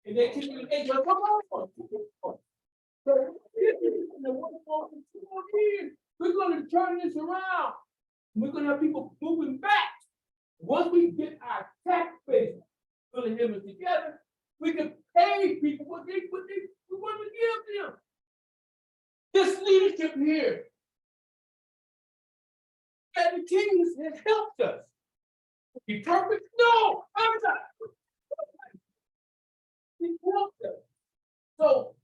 And then keep it, come on. So, we're going to turn this around. We're going to have people moving back. Once we get our tax base really together, we can pay people what we want to give them. This leadership here, and the Kings has helped us. Be perfect? No, I'm not. He helped us. So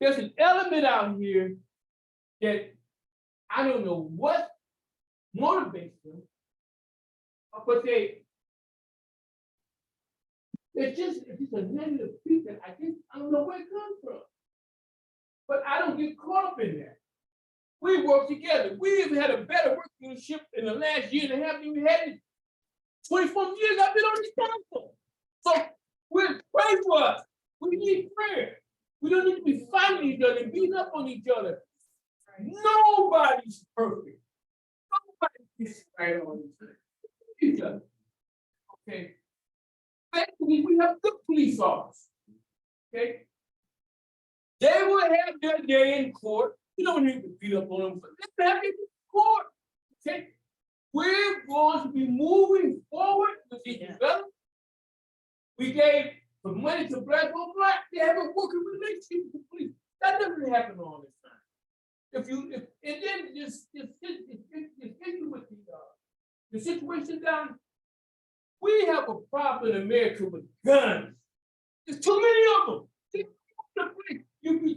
there's an element out here that I don't know what motivates them, but it's just a negative feedback. I don't know where it comes from. But I don't get caught up in that. We work together. We've had a better workmanship in the last year and a half than we had in 24 years I've been on this council. So pray for us. We need prayer. We don't need to be fighting each other and beating up on each other. Nobody's perfect. Nobody gets right on each other. Okay. Thankfully, we have good police officers. Okay. They will have their day in court. You don't need to beat up on them, but let's have it in court. Okay. We're going to be moving forward with the development. We gave the money to Black on Black. They have a working relationship with the police. That doesn't happen all this time. And then this issue with the situation down, we have a problem in America with guns. There's too many of them. You be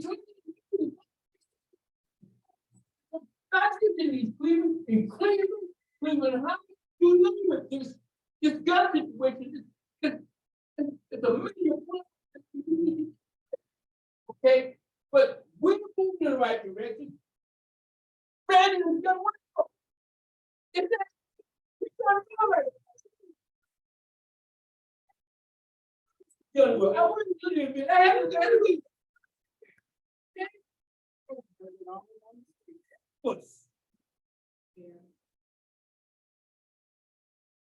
not in these Cleveland, how you look at this gun situation. It's a million. Okay, but we're moving in the right direction. Brandon is gonna work. It's gonna be all right. I wouldn't do it, but I haven't got to be.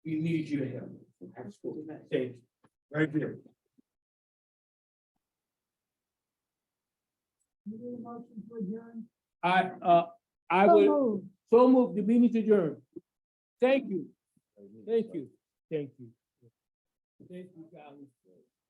We need you to help. Thank you. Right there. You need a motion to adjourn? I So would, moved. so move the meeting to adjourn. Thank you. Thank you. Thank you. Thank you, guys.